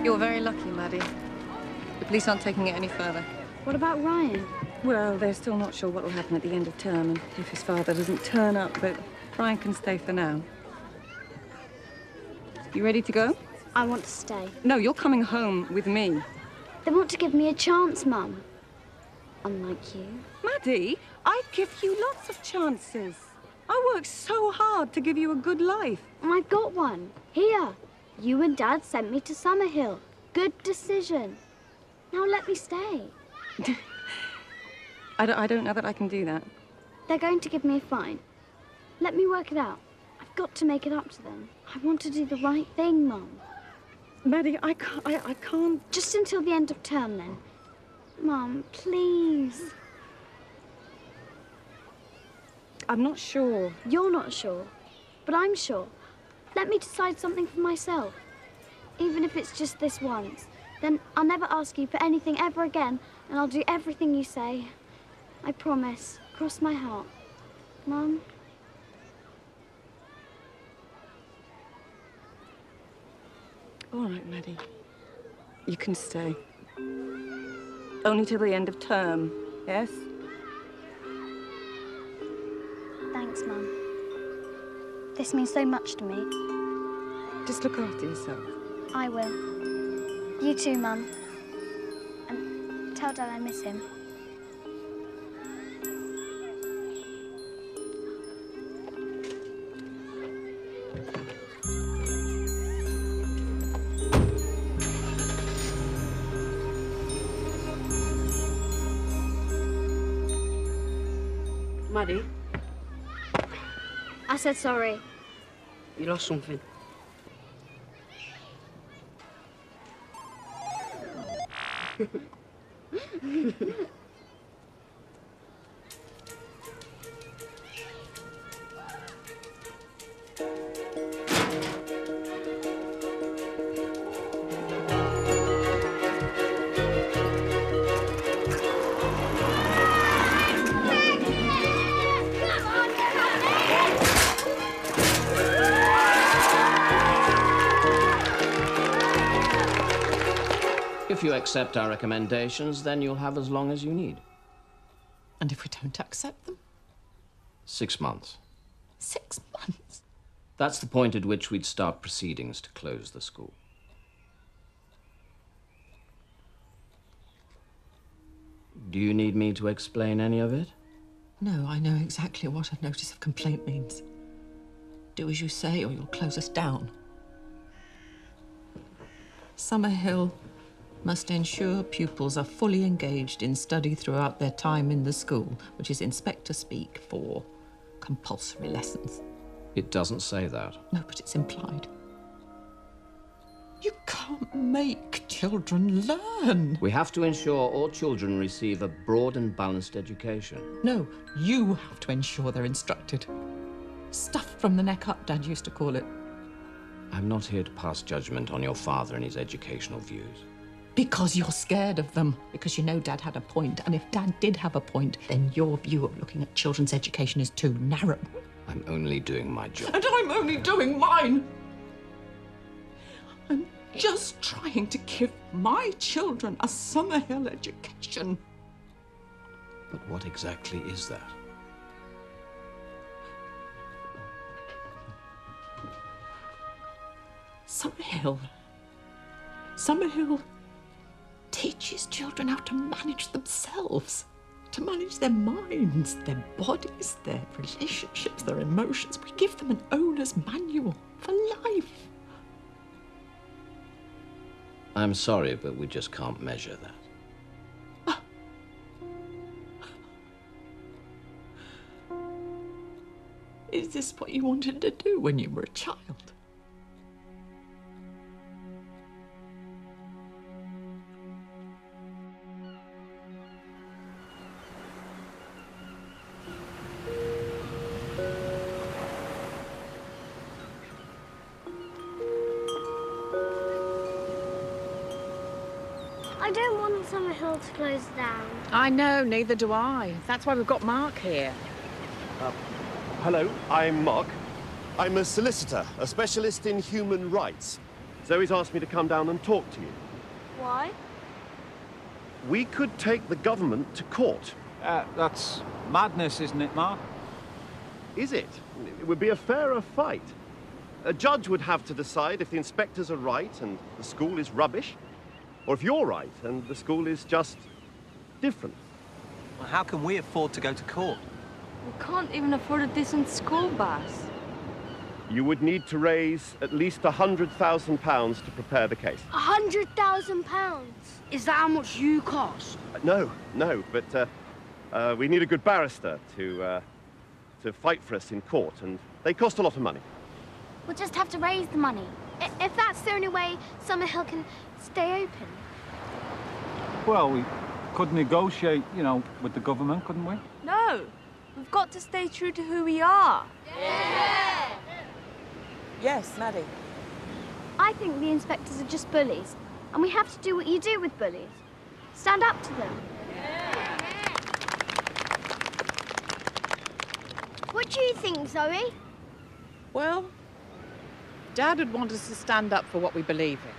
[SPEAKER 2] You're very lucky, Maddie. The police aren't taking it any further.
[SPEAKER 17] What about Ryan?
[SPEAKER 2] Well, they're still not sure what will happen at the end of term and if his father doesn't turn up, but Ryan can stay for now. You ready to go?
[SPEAKER 17] I want to stay.
[SPEAKER 2] No, you're coming home with me.
[SPEAKER 17] They want to give me a chance, Mum. Unlike you.
[SPEAKER 2] Maddie, I'd give you lots of chances. I worked so hard to give you a good life.
[SPEAKER 17] And I've got one. Here. You and Dad sent me to SummerHill. Good decision. Now let me stay.
[SPEAKER 2] I don't know that I can do that.
[SPEAKER 17] They're going to give me a fine. Let me work it out. I've got to make it up to them. I want to do the right thing, Mum.
[SPEAKER 2] Maddie, I can't...
[SPEAKER 17] Just until the end of term, then. Mum, please.
[SPEAKER 2] I'm not sure.
[SPEAKER 17] You're not sure, but I'm sure. Let me decide something for myself. Even if it's just this once. Then I'll never ask you for anything ever again, and I'll do everything you say. I promise. Cross my heart. Mum?
[SPEAKER 2] All right, Maddie. You can stay. Only till the end of term, yes?
[SPEAKER 17] Thanks, Mum. This means so much to me.
[SPEAKER 2] Just look after yourself.
[SPEAKER 17] I will. You too, Mum. And tell Dad I miss him.
[SPEAKER 3] Maddie,
[SPEAKER 17] I said sorry.
[SPEAKER 3] you lost something.
[SPEAKER 8] If you accept our recommendations, then you'll have as long as you need.
[SPEAKER 10] And if we don't accept them?
[SPEAKER 8] 6 months.
[SPEAKER 10] 6 months?
[SPEAKER 8] That's the point at which we'd start proceedings to close the school. Do you need me to explain any of it?
[SPEAKER 10] No, I know exactly what a notice of complaint means. Do as you say or you'll close us down. SummerHill must ensure pupils are fully engaged in study throughout their time in the school, which is inspector speak for compulsory lessons.
[SPEAKER 8] It doesn't say that.
[SPEAKER 10] No, but it's implied. You can't make children learn.
[SPEAKER 8] We have to ensure all children receive a broad and balanced education.
[SPEAKER 10] No, you have to ensure they're instructed. Stuff from the neck up, Dad used to call it.
[SPEAKER 8] I'm not here to pass judgment on your father and his educational views.
[SPEAKER 10] Because you're scared of them. Because you know Dad had a point. And if Dad did have a point, then your view of looking at children's education is too narrow.
[SPEAKER 8] I'm only doing my job.
[SPEAKER 10] And I'm only doing mine. I'm just trying to give my children a SummerHill education.
[SPEAKER 8] But what exactly is that?
[SPEAKER 10] SummerHill SummerHill teaches children how to manage themselves, to manage their minds, their bodies, their relationships, their emotions. We give them an owner's manual for life.
[SPEAKER 16] I'm sorry, but we just can't measure that.
[SPEAKER 10] Is this what you wanted to do when you were a child?
[SPEAKER 7] I don't want SummerHill to close down.
[SPEAKER 4] I know, neither do I. That's why we've got Mark here.
[SPEAKER 18] Hello, I'm Mark. I'm a solicitor, a specialist in human rights. Zoe's asked me to come down and talk to you.
[SPEAKER 7] Why?
[SPEAKER 18] We could take the government to court.
[SPEAKER 11] That's madness, isn't it, Mark?
[SPEAKER 18] Is it? It would be a fairer fight. A judge would have to decide if the inspectors are right and the school is rubbish, or if you're right and the school is just different.
[SPEAKER 14] Well, how can we afford to go to court?
[SPEAKER 13] We can't even afford a decent school bus.
[SPEAKER 18] You would need to raise at least £100,000 to prepare the case.
[SPEAKER 7] £100,000?
[SPEAKER 3] Is that how much you cost?
[SPEAKER 18] No, but we need a good barrister to fight for us in court, and they cost a lot of money.
[SPEAKER 7] We'll just have to raise the money. If that's the only way SummerHill can stay open.
[SPEAKER 11] Well, we could negotiate, you know, with the government, couldn't we?
[SPEAKER 13] No, we've got to stay true to who we are.
[SPEAKER 4] Yeah. Yes, Maddie.
[SPEAKER 7] I think the inspectors are just bullies, and we have to do what you do with bullies. Stand up to them. What do you think, Zoe?
[SPEAKER 4] Well, Dad would want us to stand up for what we believe in.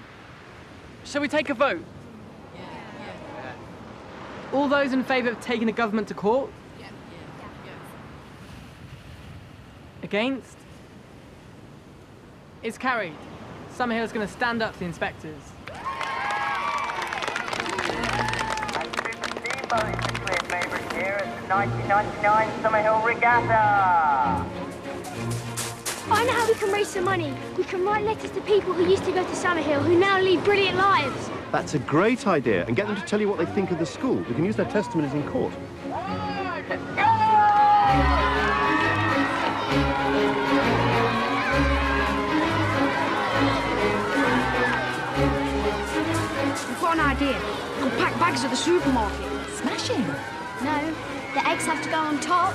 [SPEAKER 6] Shall we take a vote? All those in favour of taking the government to court? Against? It's carried. SummerHill's going to stand up to the inspectors.
[SPEAKER 23] Favourite here at the 1999 SummerHill Regatta.
[SPEAKER 7] I know how we can raise some money. We can write letters to people who used to go to SummerHill who now lead brilliant lives.
[SPEAKER 18] That's a great idea, and get them to tell you what they think of the school. We can use their testimonies in court.
[SPEAKER 3] We've got an idea. We'll pack bags at the supermarket.
[SPEAKER 7] Smashing. No, the eggs have to go on top.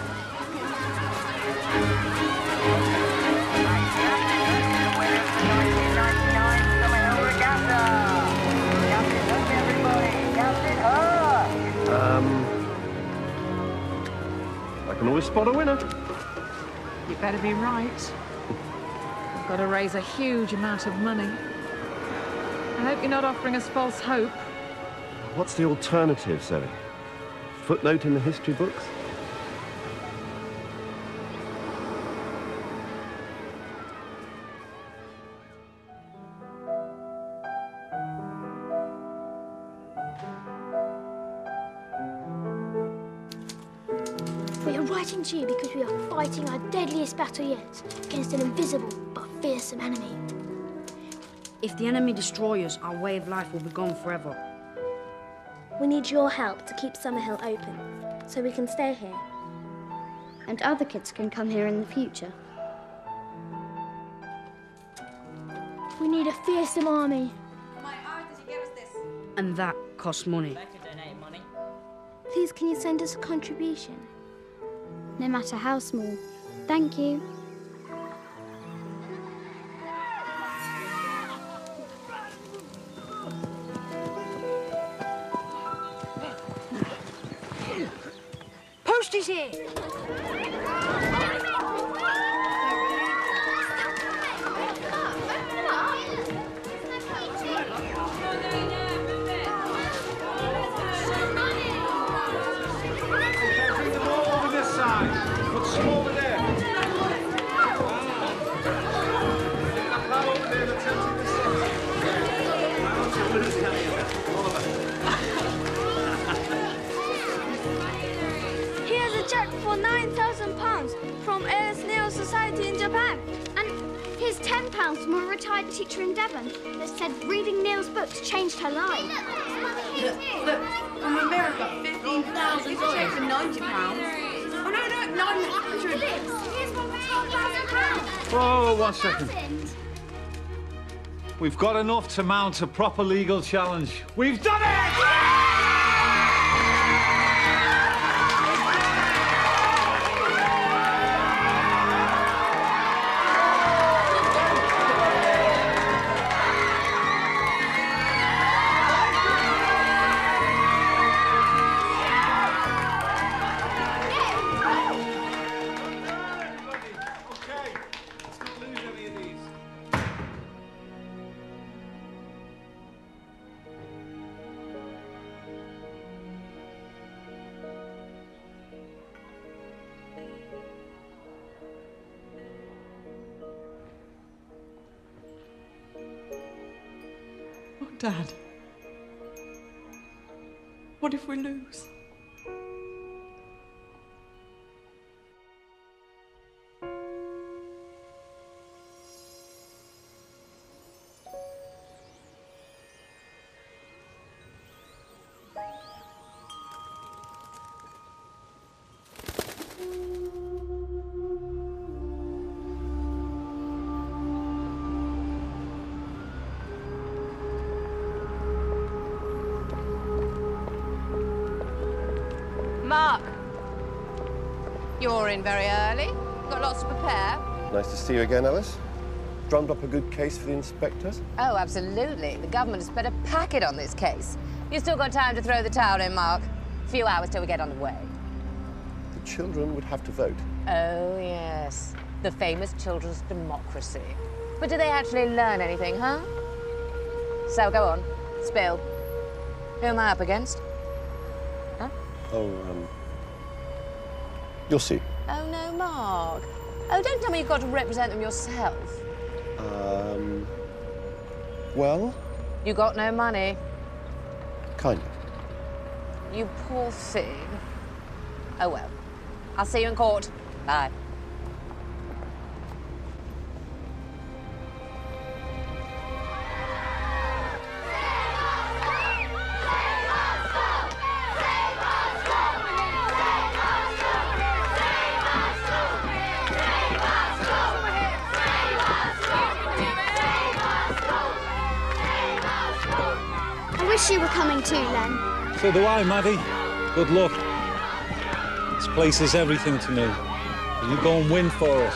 [SPEAKER 18] I can always spot a winner.
[SPEAKER 4] You better be right. We've got to raise a huge amount of money. I hope you're not offering us false hope.
[SPEAKER 18] What's the alternative, Zoe? Footnote in the history books?
[SPEAKER 7] We are writing to you because we are fighting our deadliest battle yet against an invisible but fearsome enemy.
[SPEAKER 3] If the enemy destroys us, our way of life will be gone forever.
[SPEAKER 7] We need your help to keep SummerHill open so we can stay here.
[SPEAKER 17] And other kids can come here in the future.
[SPEAKER 7] We need a fearsome army.
[SPEAKER 3] And that costs money.
[SPEAKER 7] Please, can you send us a contribution?
[SPEAKER 17] No matter how small. Thank you.
[SPEAKER 3] Post is here.
[SPEAKER 11] Over this side. Put some over there. That over there that's empty this side.
[SPEAKER 12] for £9,000 from a snail society in Japan.
[SPEAKER 17] And here's £10 from a retired teacher in Devon that said reading Neil's books changed her life.
[SPEAKER 3] Look, from America, $15,000 for £90. Oh, no, 900.
[SPEAKER 17] Here's one for £12,000.
[SPEAKER 11] Whoa, 1 second. We've got enough to mount a proper legal challenge. We've done it!
[SPEAKER 10] Dad, what if we lose?
[SPEAKER 1] Mark, you're in very early. Got lots to prepare.
[SPEAKER 18] Nice to see you again, Alice. Drummed up a good case for the inspectors?
[SPEAKER 1] Oh, absolutely. The government has spent a packet on this case. You've still got time to throw the towel in, Mark. A few hours till we get underway.
[SPEAKER 18] The children would have to vote.
[SPEAKER 1] Oh, yes. The famous children's democracy. But do they actually learn anything, huh? So, go on. Spill. Who am I up against?
[SPEAKER 18] Oh, you'll see.
[SPEAKER 1] Oh, no, Mark. Oh, don't tell me you've got to represent them yourself.
[SPEAKER 18] Well?
[SPEAKER 1] You got no money.
[SPEAKER 18] Kind of.
[SPEAKER 1] You poor thing. Oh, well. I'll see you in court. Bye.
[SPEAKER 17] I wish you were coming too, Len.
[SPEAKER 11] So do I, Maddie. Good luck. This place is everything to me. You go and win for us.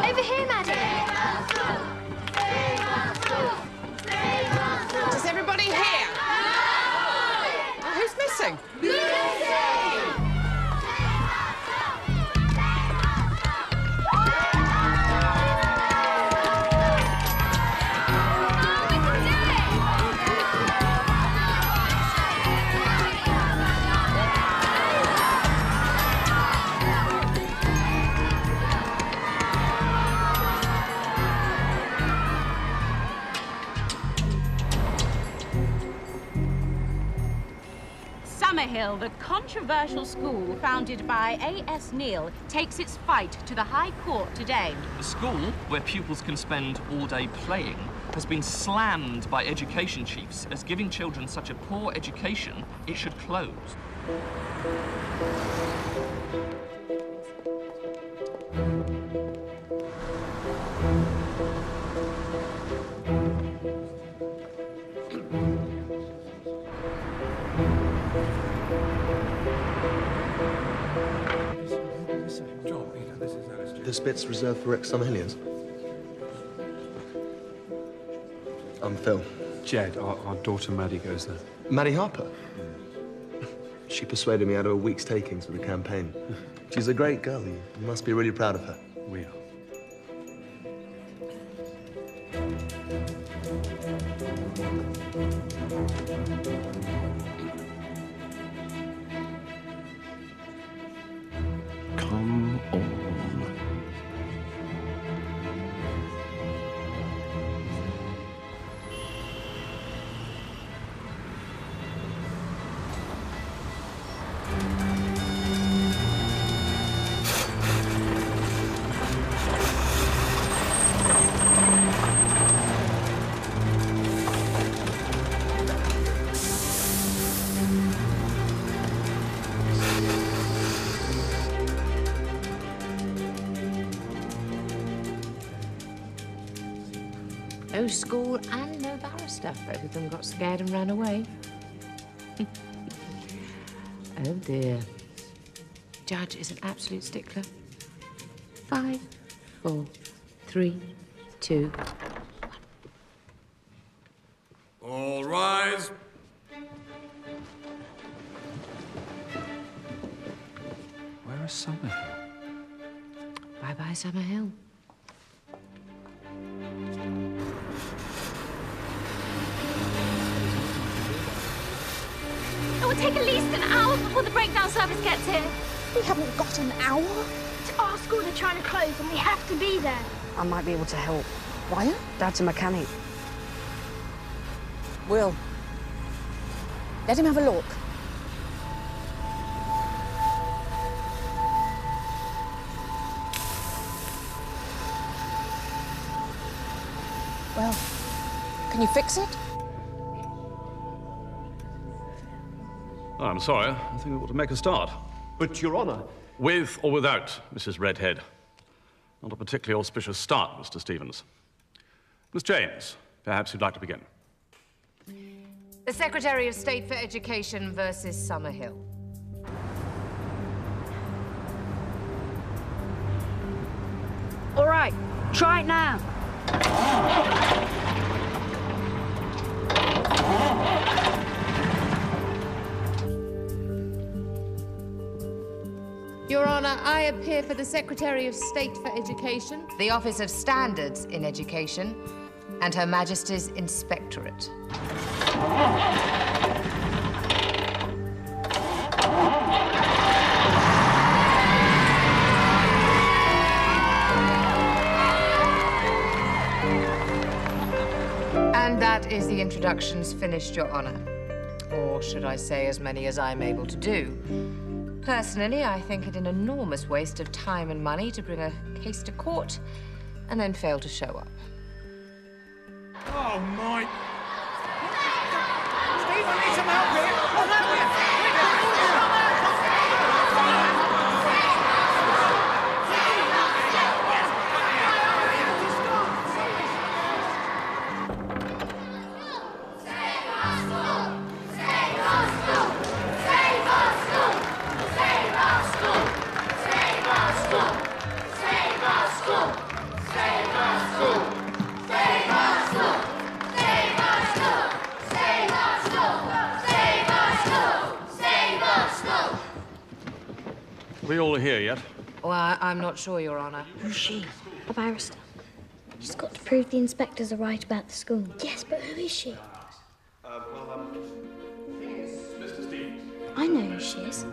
[SPEAKER 17] Over here, Maddie.
[SPEAKER 10] Is everybody here? Oh, who's missing?
[SPEAKER 5] SummerHill, the controversial school founded by A.S. Neil, takes its fight to the High Court today.
[SPEAKER 9] The school, where pupils can spend all day playing, has been slammed by education chiefs as giving children such a poor education, it should close.
[SPEAKER 14] This bit's reserved for ex-SummerHillians. I'm Phil.
[SPEAKER 24] Jed, our daughter Maddie goes there.
[SPEAKER 14] Maddie Harper? She persuaded me out of a week's takings for the campaign. She's a great girl. You must be really proud of her.
[SPEAKER 24] We are. Calm
[SPEAKER 1] No school and no barrister. Both of them got scared and ran away. Oh dear. Judge is an absolute stickler. 5, 4, 3, 2.
[SPEAKER 19] All rise.
[SPEAKER 11] Where is SummerHill?
[SPEAKER 1] Bye-bye, SummerHill.
[SPEAKER 7] It will take at least an hour before the breakdown service gets here. We haven't got an hour. It's our school they're trying to close and we have to be there.
[SPEAKER 20] I might be able to help. Why? Dad's a mechanic.
[SPEAKER 21] Will, let him have a look. Well, can you fix it?
[SPEAKER 22] Oh, I'm sorry. I think we ought to make a start.
[SPEAKER 18] But, Your Honour...
[SPEAKER 22] With or without Mrs. Redhead? Not a particularly auspicious start, Mr. Stevens. Miss James, perhaps you'd like to begin.
[SPEAKER 1] The Secretary of State for Education versus SummerHill.
[SPEAKER 3] All right, try it now.
[SPEAKER 1] Your Honour, I appear for the Secretary of State for Education, the Office of Standards in Education, and Her Majesty's Inspectorate. And that is the introductions finished, Your Honour. Or should I say as many as I'm able to do. Personally, I think it an enormous waste of time and money to bring a case to court and then fail to show up.
[SPEAKER 19] Oh, my... Steve, I need some help here. What's happening?
[SPEAKER 22] We all here yet?
[SPEAKER 1] Well, I'm not sure, Your Honour.
[SPEAKER 17] Who's she? A barrister. She's got to prove the inspectors are right about the school.
[SPEAKER 12] Yes, but who is she?
[SPEAKER 22] Mr. Stevens.
[SPEAKER 17] I know who she is.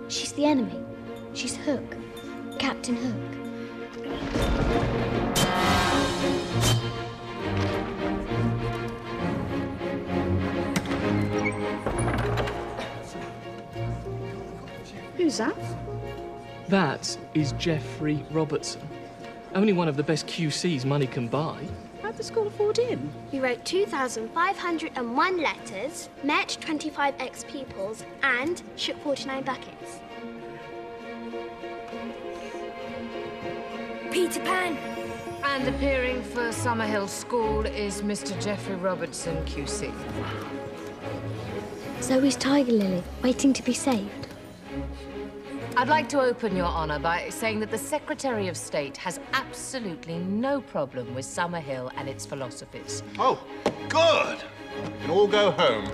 [SPEAKER 17] She's the enemy. She's Hook. Captain Hook.
[SPEAKER 3] Who's that?
[SPEAKER 6] That is Jeffrey Robertson. Only one of the best QCs money can buy.
[SPEAKER 7] How'd the school afford him?
[SPEAKER 12] He wrote 2,501 letters, met 25 ex-pupils, and shook 49 buckets. Peter Pan!
[SPEAKER 1] And appearing for SummerHill School is Mr. Jeffrey Robertson, QC.
[SPEAKER 17] Zoe's Tiger Lily, waiting to be saved.
[SPEAKER 1] I'd like to open, Your Honour, by saying that the Secretary of State has absolutely no problem with SummerHill and its philosophies.
[SPEAKER 22] Oh, good. You can all go home.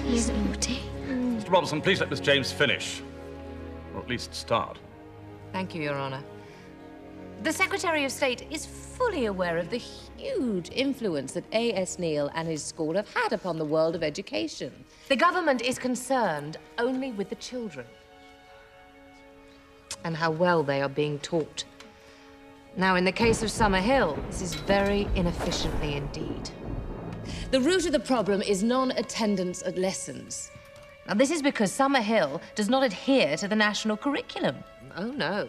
[SPEAKER 17] He's naughty.
[SPEAKER 22] Mr. Robertson, please let Miss James finish. Or at least start.
[SPEAKER 1] Thank you, Your Honour. The Secretary of State is fully aware of the huge influence that A.S. Neil and his school have had upon the world of education. The government is concerned only with the children. and how well they are being taught. Now, in the case of SummerHill, this is very inefficiently indeed. The root of the problem is non-attendance at lessons. Now, this is because SummerHill does not adhere to the national curriculum. Oh, no.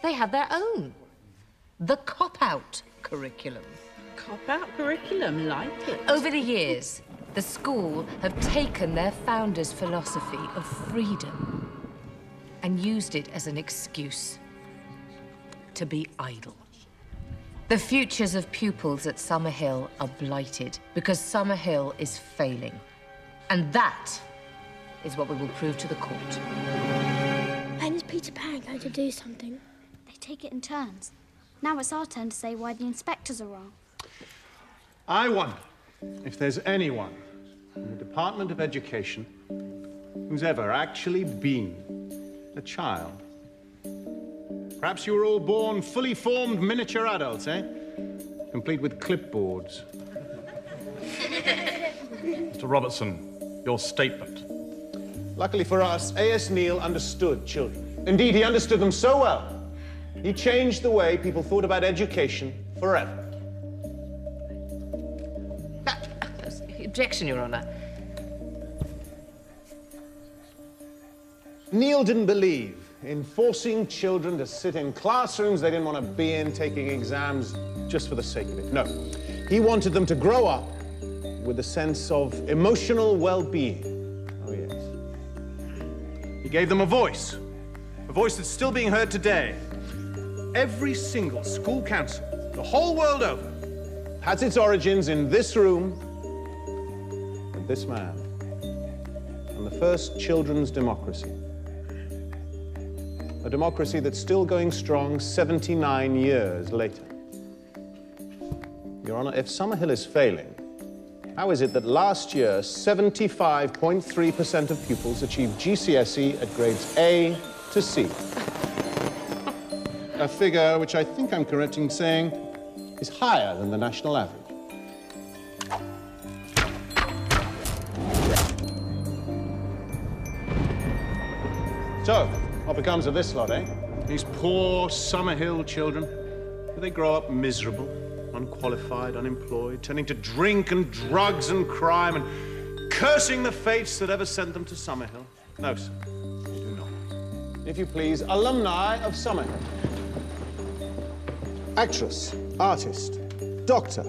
[SPEAKER 1] They have their own. The cop-out curriculum.
[SPEAKER 2] Cop-out curriculum, like it.
[SPEAKER 1] Over the years, the school have taken their founders' philosophy of freedom and used it as an excuse to be idle. The futures of pupils at SummerHill are blighted because SummerHill is failing. And that is what we will prove to the court.
[SPEAKER 12] When is Peter Pan going to do something?
[SPEAKER 17] They take it in turns. Now it's our turn to say why the inspectors are wrong.
[SPEAKER 8] I wonder if there's anyone in the Department of Education who's ever actually been a child. Perhaps you were all born fully formed miniature adults, eh? Complete with clipboards.
[SPEAKER 22] Mr. Robertson, your statement.
[SPEAKER 8] Luckily for us, A.S. Neil understood children. Indeed, he understood them so well, he changed the way people thought about education forever.
[SPEAKER 1] Objection, Your Honour.
[SPEAKER 8] Neil didn't believe in forcing children to sit in classrooms they didn't want to be in, taking exams just for the sake of it. No, he wanted them to grow up with a sense of emotional well-being. Oh, yes. He gave them a voice that's still being heard today. Every single school council, the whole world over, has its origins in this room and this man, and the first children's democracy. A democracy that's still going strong 79 years later. Your Honour, if SummerHill is failing, how is it that last year 75.3% of pupils achieved GCSE at grades A to C? A figure which I think I'm correct in saying is higher than the national average. So, what becomes of this lot, eh? These poor SummerHill children. Do they grow up miserable, unqualified, unemployed, turning to drink and drugs and crime and cursing the fates that ever sent them to SummerHill? No, sir, they do not. If you please, alumni of SummerHill. Actress, artist, doctor,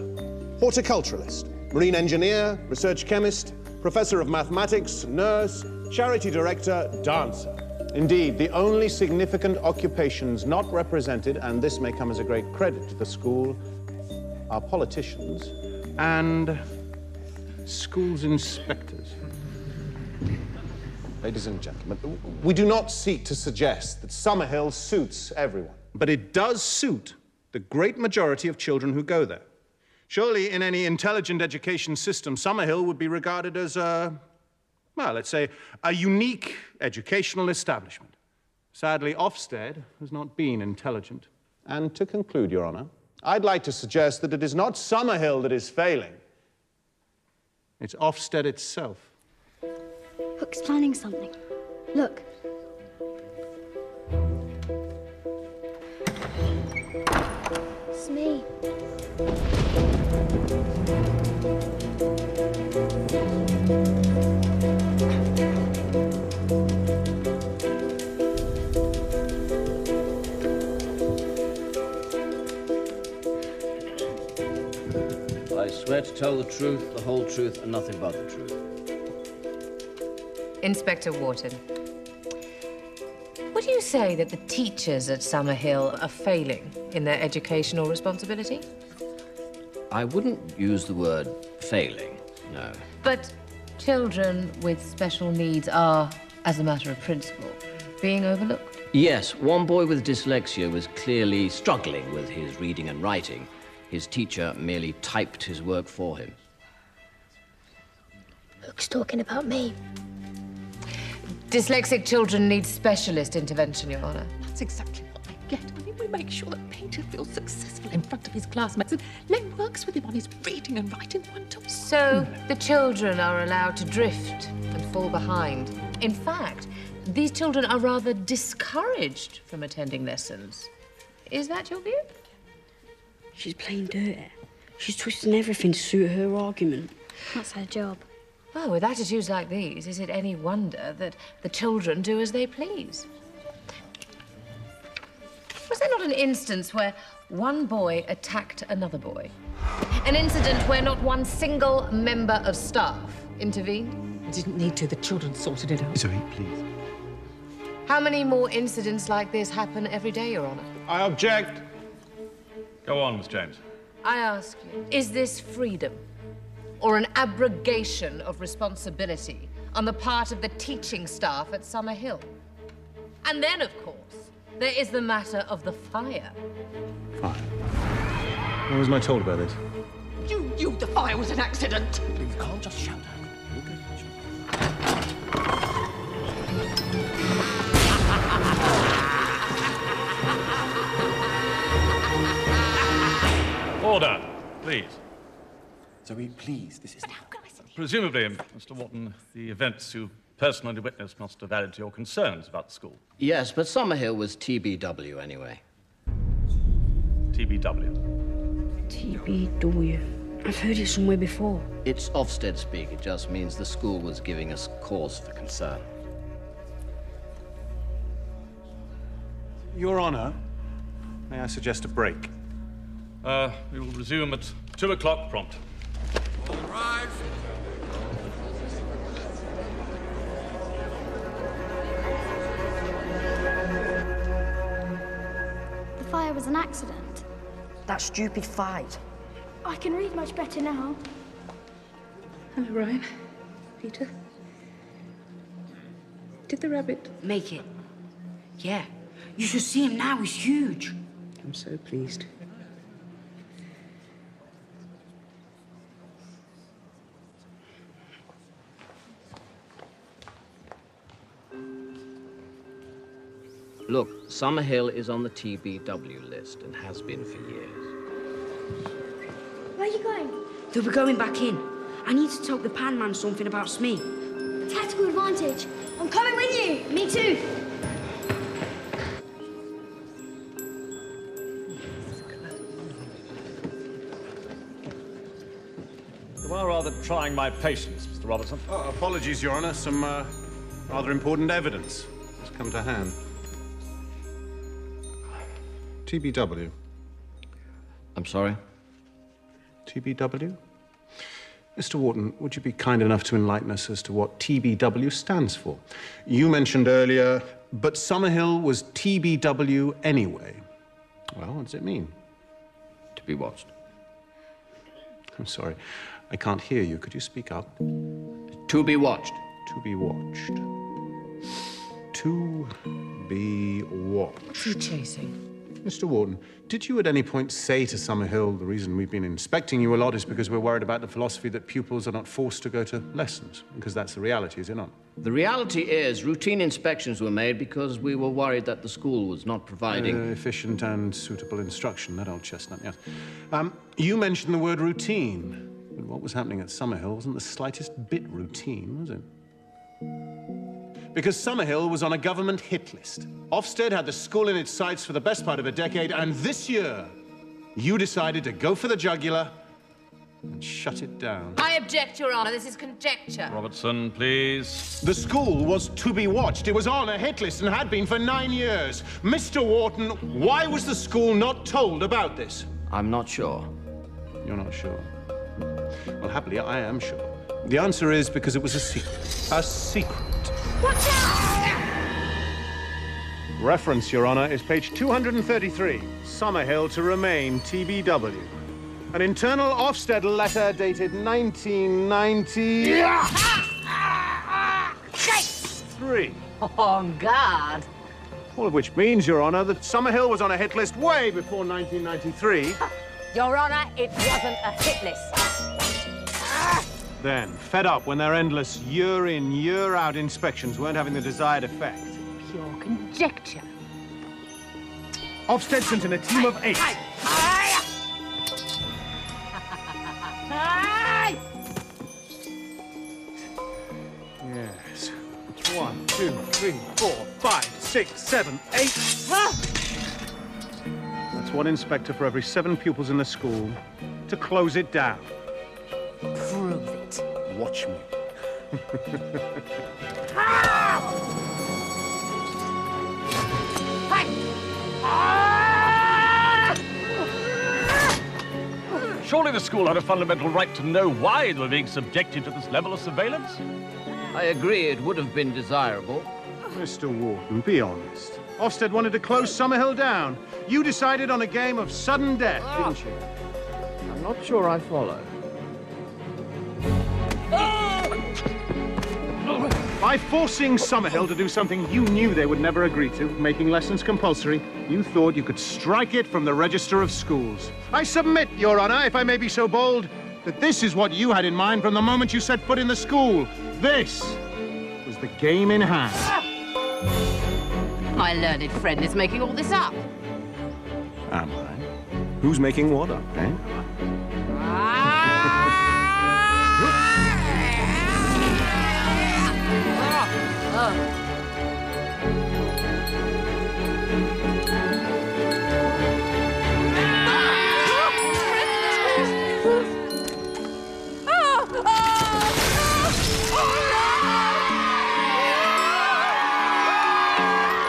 [SPEAKER 8] horticulturalist, marine engineer, research chemist, professor of mathematics, nurse, charity director, dancer. Indeed, the only significant occupations not represented, and this may come as a great credit to the school, are politicians and schools inspectors. Ladies and gentlemen, we do not seek to suggest that SummerHill suits everyone, but it does suit the great majority of children who go there. Surely, in any intelligent education system, SummerHill would be regarded as well, let's say, a unique educational establishment. Sadly, Ofsted has not been intelligent. And to conclude, Your Honour, I'd like to suggest that it is not SummerHill that is failing. It's Ofsted itself.
[SPEAKER 17] Hook's planning something. Look. It's me.
[SPEAKER 15] I swear to tell the truth, the whole truth, and nothing but the truth.
[SPEAKER 1] Inspector Wharton, would you say that the teachers at SummerHill are failing in their educational responsibility?
[SPEAKER 15] I wouldn't use the word failing, no.
[SPEAKER 1] But children with special needs are, as a matter of principle, being overlooked?
[SPEAKER 15] Yes, one boy with dyslexia was clearly struggling with his reading and writing. His teacher merely typed his work for him.
[SPEAKER 12] Hook's talking about me.
[SPEAKER 1] Dyslexic children need specialist intervention, Your Honour.
[SPEAKER 10] That's exactly what they get. I mean, we make sure that Peter feels successful in front of his classmates, and Len works with him on his reading and writing one-to-one.
[SPEAKER 1] So the children are allowed to drift and fall behind. In fact, these children are rather discouraged from attending lessons. Is that your view?
[SPEAKER 3] She's playing dirty. She's twisting everything to suit her argument.
[SPEAKER 12] That's her job.
[SPEAKER 1] Well, with attitudes like these, is it any wonder that the children do as they please? Was there not an instance where one boy attacked another boy? An incident where not one single member of staff intervened?
[SPEAKER 10] I didn't need to. The children sorted it out.
[SPEAKER 24] Zoe, please.
[SPEAKER 1] How many more incidents like this happen every day, Your Honour?
[SPEAKER 8] I object.
[SPEAKER 22] Go on, Miss James.
[SPEAKER 1] I ask you, is this freedom or an abrogation of responsibility on the part of the teaching staff at SummerHill? And then, of course, there is the matter of the fire.
[SPEAKER 8] Fire? When wasn't I told about it?
[SPEAKER 10] The fire was an accident.
[SPEAKER 19] You can't just shout out.
[SPEAKER 22] Order, please.
[SPEAKER 19] Zoe, please, this is... But
[SPEAKER 21] how can I say...
[SPEAKER 22] Presumably, Mr. Wharton, the events you personally witnessed must have added to your concerns about the school.
[SPEAKER 15] Yes, but SummerHill was TBW anyway.
[SPEAKER 22] TBW?
[SPEAKER 3] TBW. I've heard it somewhere before.
[SPEAKER 15] It's Ofsted speak. It just means the school was giving us cause for concern.
[SPEAKER 8] Your Honour, may I suggest a break?
[SPEAKER 22] We will resume at 2 o'clock prompt.
[SPEAKER 19] All rise.
[SPEAKER 17] The fire was an accident.
[SPEAKER 20] That stupid fight.
[SPEAKER 12] I can read much better now.
[SPEAKER 2] Hello, Ryan. Peter. Did the rabbit...
[SPEAKER 3] Make it? Yeah. You should see him now. He's huge.
[SPEAKER 2] I'm so pleased.
[SPEAKER 15] Look, SummerHill is on the TBW list and has been for years.
[SPEAKER 12] Where are you going?
[SPEAKER 3] They'll be going back in. I need to tell the pan man something about Smee.
[SPEAKER 12] Tactical advantage. I'm coming with you. Me too.
[SPEAKER 22] You are rather trying my patience, Mr. Robertson.
[SPEAKER 8] Oh, apologies, Your Honour. Some rather important evidence has come to hand. TBW.
[SPEAKER 15] I'm sorry?
[SPEAKER 8] TBW? Mr. Wharton, would you be kind enough to enlighten us as to what TBW stands for? You mentioned earlier, but SummerHill was TBW anyway. Well, what does it mean?
[SPEAKER 15] To be watched.
[SPEAKER 8] I'm sorry, I can't hear you. Could you speak up?
[SPEAKER 15] To be watched.
[SPEAKER 8] To be watched. To be watched.
[SPEAKER 1] What's he chasing?
[SPEAKER 8] Mr. Wharton, did you at any point say to SummerHill the reason we've been inspecting you a lot is because we're worried about the philosophy that pupils are not forced to go to lessons? Because that's the reality, is it not?
[SPEAKER 15] The reality is routine inspections were made because we were worried that the school was not providing...
[SPEAKER 8] efficient and suitable instruction, that old chestnut, yes. You mentioned the word routine. But what was happening at SummerHill wasn't the slightest bit routine, was it? Because SummerHill was on a government hit list. Ofsted had the school in its sights for the best part of a decade, and this year, you decided to go for the jugular and shut it down.
[SPEAKER 1] I object, Your Honour. This is conjecture.
[SPEAKER 22] Robertson, please.
[SPEAKER 8] The school was to be watched. It was on a hit list and had been for 9 years. Mr. Wharton, why was the school not told about this?
[SPEAKER 15] I'm not sure.
[SPEAKER 8] You're not sure? Well, happily, I am sure. The answer is because it was a secret. A secret.
[SPEAKER 12] Watch out!
[SPEAKER 8] Reference, Your Honour, is page 233. SummerHill to remain TBW. An internal Ofsted letter dated 1993.
[SPEAKER 21] On guard.
[SPEAKER 8] All of which means, Your Honour, that SummerHill was on a hit list way before 1993.
[SPEAKER 21] Your Honour, it wasn't a hit list.
[SPEAKER 8] Then, fed up when their endless year-in, year-out inspections weren't having the desired effect,
[SPEAKER 21] Pure conjecture.
[SPEAKER 8] Ofsted sent in a team of 8. Yes. 1, 2, 3, 3, 4, 5, 6, 7, 8. That's one inspector for every 7 pupils in the school to close it down.
[SPEAKER 21] Prove it.
[SPEAKER 8] Watch me.
[SPEAKER 22] Surely the school had a fundamental right to know why they were being subjected to this level of surveillance?
[SPEAKER 15] I agree it would have been desirable.
[SPEAKER 8] Mr. Wharton, be honest. Ofsted wanted to close SummerHill down. You decided on a game of sudden death, didn't you?
[SPEAKER 15] I'm not sure I follow.
[SPEAKER 8] By forcing SummerHill to do something you knew they would never agree to, making lessons compulsory, you thought you could strike it from the register of schools. I submit, Your Honor, if I may be so bold, that this is what you had in mind from the moment you set foot in the school. This was the game in hand.
[SPEAKER 21] My learned friend is making all this up.
[SPEAKER 8] Am I? Who's making what up, eh?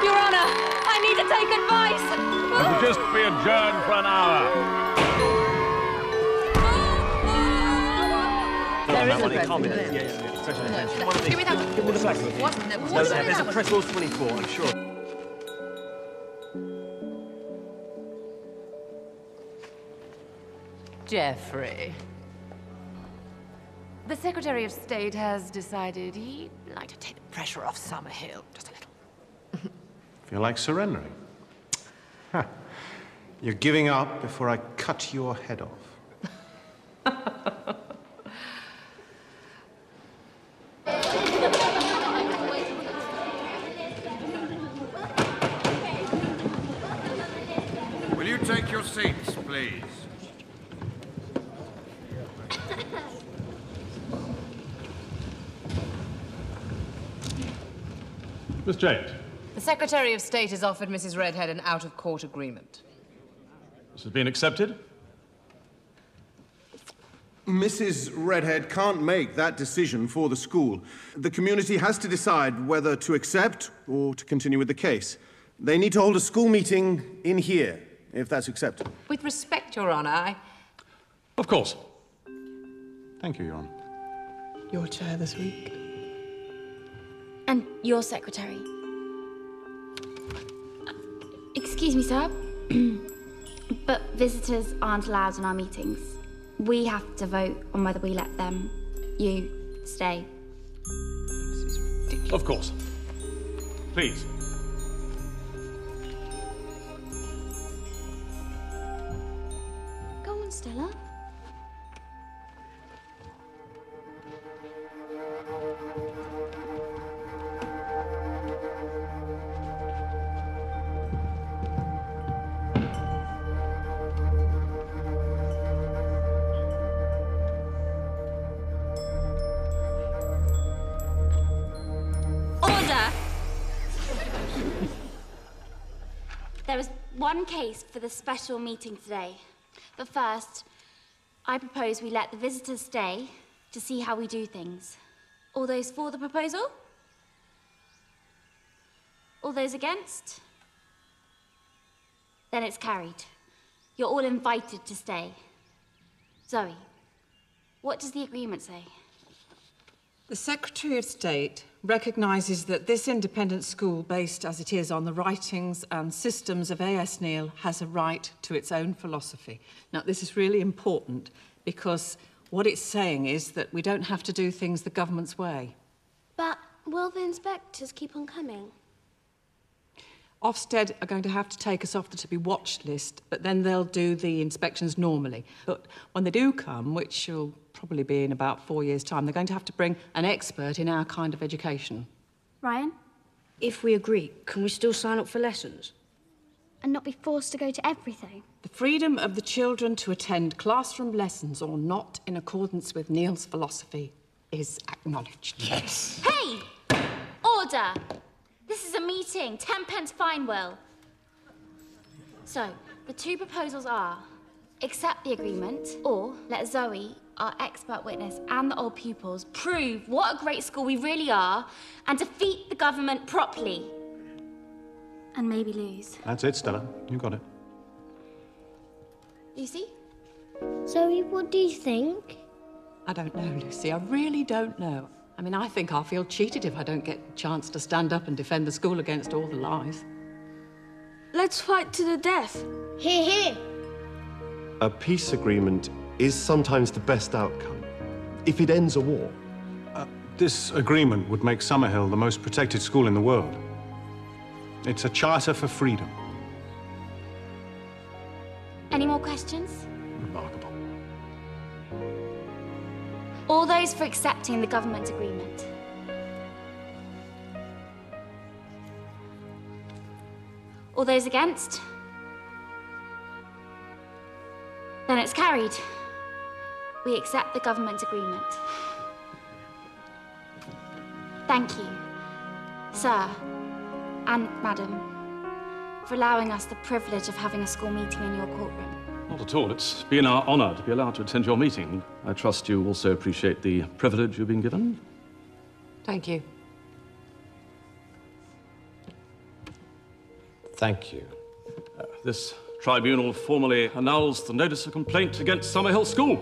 [SPEAKER 21] Your Honor, I need to take advice.
[SPEAKER 22] It'll just be adjourned for an hour.
[SPEAKER 21] There is a press.
[SPEAKER 19] Give me that one. Give me the black one.
[SPEAKER 21] What?
[SPEAKER 19] There's a press rules 24, I'm sure.
[SPEAKER 1] Geoffrey. The Secretary of State has decided he'd like to take the pressure off SummerHill just a little.
[SPEAKER 8] Feel like surrendering? Ha. You're giving up before I cut your head off.
[SPEAKER 19] Will you take your seats, please?
[SPEAKER 22] Miss James.
[SPEAKER 1] The Secretary of State has offered Mrs. Redhead an out-of-court agreement.
[SPEAKER 22] This has been accepted?
[SPEAKER 8] Mrs. Redhead can't make that decision for the school. The community has to decide whether to accept or to continue with the case. They need to hold a school meeting in here, if that's acceptable.
[SPEAKER 1] With respect, Your Honor,
[SPEAKER 22] Of course.
[SPEAKER 8] Thank you, Your Honor.
[SPEAKER 10] Your chair this week.
[SPEAKER 17] And your secretary. Excuse me, sir. But visitors aren't allowed in our meetings. We have to vote on whether we let them, you, stay.
[SPEAKER 22] Of course. Please.
[SPEAKER 17] Go on, Stella. There is one case for the special meeting today. But first, I propose we let the visitors stay to see how we do things. All those for the proposal? All those against? Then it's carried. You're all invited to stay. Zoe, what does the agreement say?
[SPEAKER 10] The Secretary of State recognises that this independent school, based as it is on the writings and systems of A.S. Neil, has a right to its own philosophy. Now, this is really important because what it's saying is that we don't have to do things the government's way.
[SPEAKER 12] But will the inspectors keep on coming?
[SPEAKER 10] Ofsted are going to have to take us off the to be watched list, but then they'll do the inspections normally. But when they do come, which will probably be in about 4 years' time, they're going to have to bring an expert in our kind of education.
[SPEAKER 12] Ryan?
[SPEAKER 3] If we agree, can we still sign up for lessons?
[SPEAKER 12] And not be forced to go to everything?
[SPEAKER 10] The freedom of the children to attend classroom lessons or not in accordance with Neil's philosophy is acknowledged.
[SPEAKER 12] Yes. Hey! Order! The
[SPEAKER 4] This is a meeting. 10 pence fine, Will. So, the two proposals are accept the agreement or let Zoe, our expert witness, and the old pupils prove what a great school we really are and defeat the government properly. And maybe lose.
[SPEAKER 24] That's it, Stella. You got it.
[SPEAKER 4] Lucy?
[SPEAKER 12] Zoe, what do you think?
[SPEAKER 10] I don't know, Lucy. I really don't know. I mean, I think I'll feel cheated if I don't get a chance to stand up and defend the school against all the lies.
[SPEAKER 12] Let's fight to the death. Hear, hear.
[SPEAKER 18] A peace agreement is sometimes the best outcome, if it ends a war.
[SPEAKER 24] This agreement would make SummerHill the most protected school in the world. It's a charter for freedom.
[SPEAKER 4] Any more questions?
[SPEAKER 24] Remarkable.
[SPEAKER 4] All those for accepting the government agreement. All those against? Then it's carried. We accept the government agreement. Thank you, sir and madam, for allowing us the privilege of having a school meeting in your courtroom.
[SPEAKER 22] Not at all. It's been our honour to be allowed to attend your meeting. I trust you also appreciate the privilege you've been given.
[SPEAKER 10] Thank you.
[SPEAKER 15] Thank you.
[SPEAKER 22] This tribunal formally annuls the notice of complaint against SummerHill School.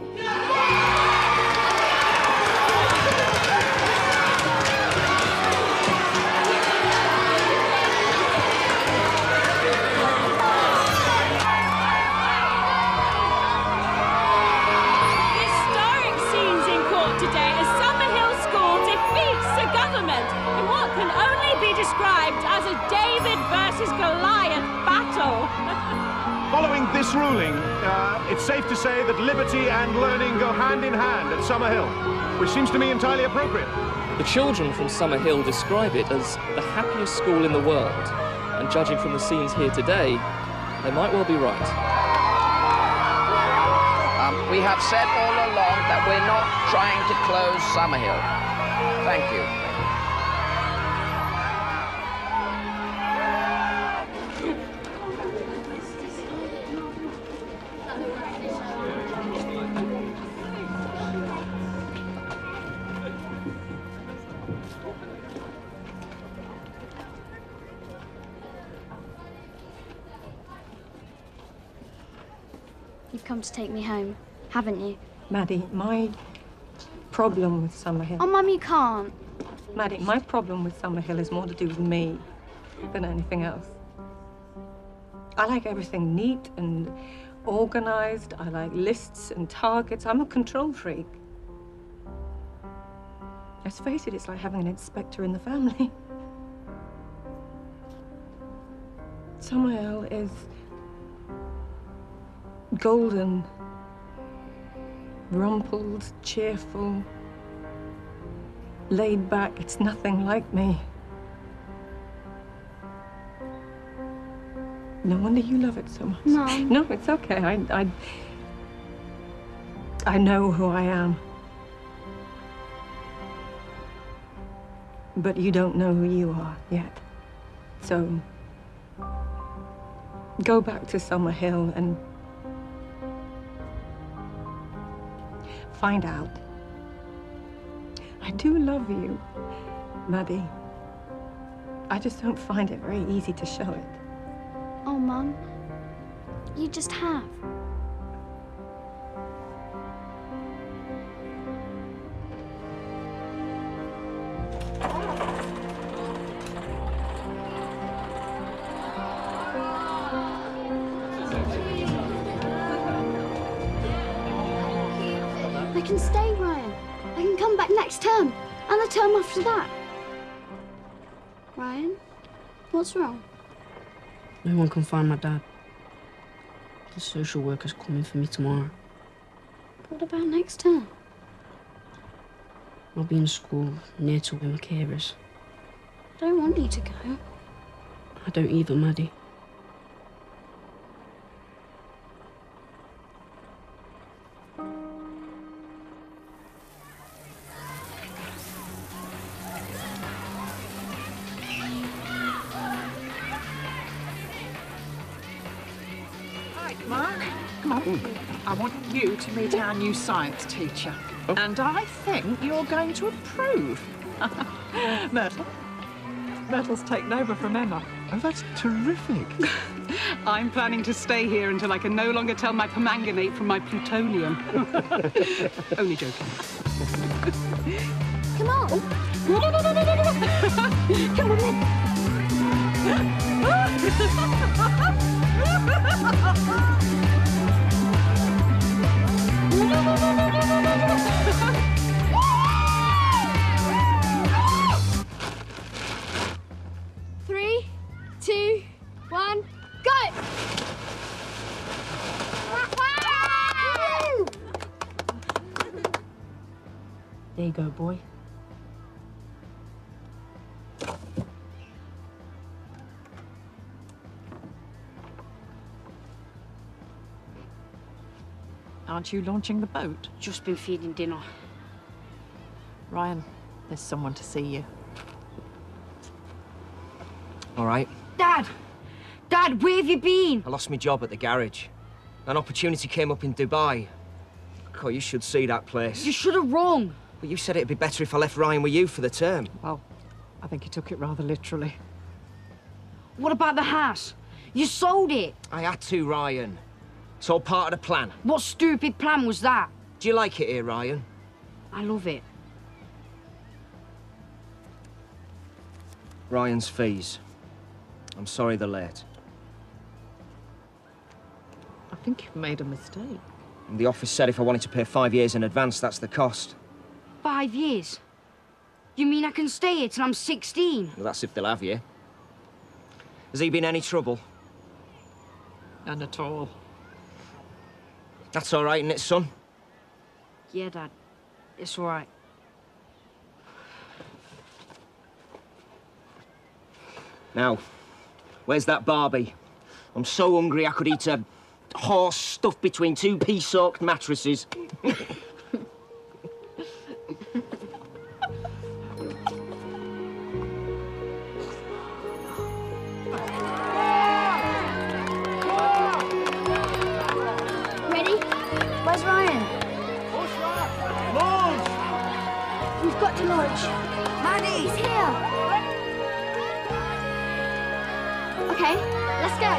[SPEAKER 5] Historic scenes in court today as SummerHill School defeats the government in what can only be described as a David versus Goliath battle.
[SPEAKER 8] Following this ruling, it's safe to say that liberty and learning go hand in hand at SummerHill, which seems to me entirely appropriate.
[SPEAKER 9] The children from SummerHill describe it as the happiest school in the world, and judging from the scenes here today, they might well be right.
[SPEAKER 15] We have said all along that we're not trying to close SummerHill. Thank you.
[SPEAKER 17] You've come to take me home, haven't you?
[SPEAKER 13] Maddie, my problem with SummerHill...
[SPEAKER 17] Oh, Mum, you can't.
[SPEAKER 13] Maddie, my problem with SummerHill is more to do with me than anything else. I like everything neat and organized. I like lists and targets. I'm a control freak. Let's face it, it's like having an inspector in the family. SummerHill is golden, rumpled, cheerful, laid back. It's nothing like me. No wonder you love it so much.
[SPEAKER 17] Mom.
[SPEAKER 13] No, it's okay. I know who I am. But you don't know who you are yet. So go back to SummerHill and find out. I do love you, Maddie. I just don't find it very easy to show it.
[SPEAKER 17] Oh, Mum, you just have. I can stay, Ryan. I can come back next term, and the term after that. Ryan, what's wrong?
[SPEAKER 3] No one can find my dad. The social worker's coming for me tomorrow.
[SPEAKER 17] What about next term?
[SPEAKER 3] I'll be in school near to where my care is.
[SPEAKER 17] I don't want you to go.
[SPEAKER 3] I don't either, Maddie.
[SPEAKER 10] Right, Mark, come on. I want you to meet our new science teacher.
[SPEAKER 11] Oh.
[SPEAKER 10] And I think you're going to approve. Myrtle. Myrtle's taken over from Emma.
[SPEAKER 11] Oh, that's terrific.
[SPEAKER 14] I'm planning to stay here until I can no longer tell my permanganate from my plutonium. Only joking.
[SPEAKER 7] Come on.
[SPEAKER 14] Come on in.
[SPEAKER 7] Three, 2, 1, go!
[SPEAKER 10] There you go, boy. Aren't you launching the boat?
[SPEAKER 3] Just been feeding dinner.
[SPEAKER 10] Ryan, there's someone to see you.
[SPEAKER 11] All right.
[SPEAKER 3] Dad! Dad, where have you been?
[SPEAKER 11] I lost my job at the garage. An opportunity came up in Dubai. God, you should see that place.
[SPEAKER 3] You should have rung.
[SPEAKER 11] But you said it'd be better if I left Ryan with you for the term.
[SPEAKER 10] Well, I think he took it rather literally.
[SPEAKER 3] What about the house? You sold it.
[SPEAKER 11] I had to, Ryan. It's all part of the plan.
[SPEAKER 3] What stupid plan was that?
[SPEAKER 11] Do you like it here, Ryan?
[SPEAKER 3] I love it.
[SPEAKER 11] Ryan's fees. I'm sorry they're late.
[SPEAKER 10] I think you've made a mistake.
[SPEAKER 11] And the office said if I wanted to pay 5 years in advance, that's the cost.
[SPEAKER 3] 5 years? You mean I can stay here till I'm 16?
[SPEAKER 11] Well, that's if they'll have you. Has he been any trouble?
[SPEAKER 10] None at all.
[SPEAKER 11] That's all right, isn't it, son?
[SPEAKER 3] Yeah, Dad. It's all right.
[SPEAKER 11] Now, where's that Barbie? I'm so hungry I could eat a horse stuffed between 2 pea-soaked mattresses.
[SPEAKER 7] Ready? Where's Ryan?
[SPEAKER 19] Launch!
[SPEAKER 7] We've got to launch.
[SPEAKER 21] Maddie!
[SPEAKER 7] He's here. Okay, let's go.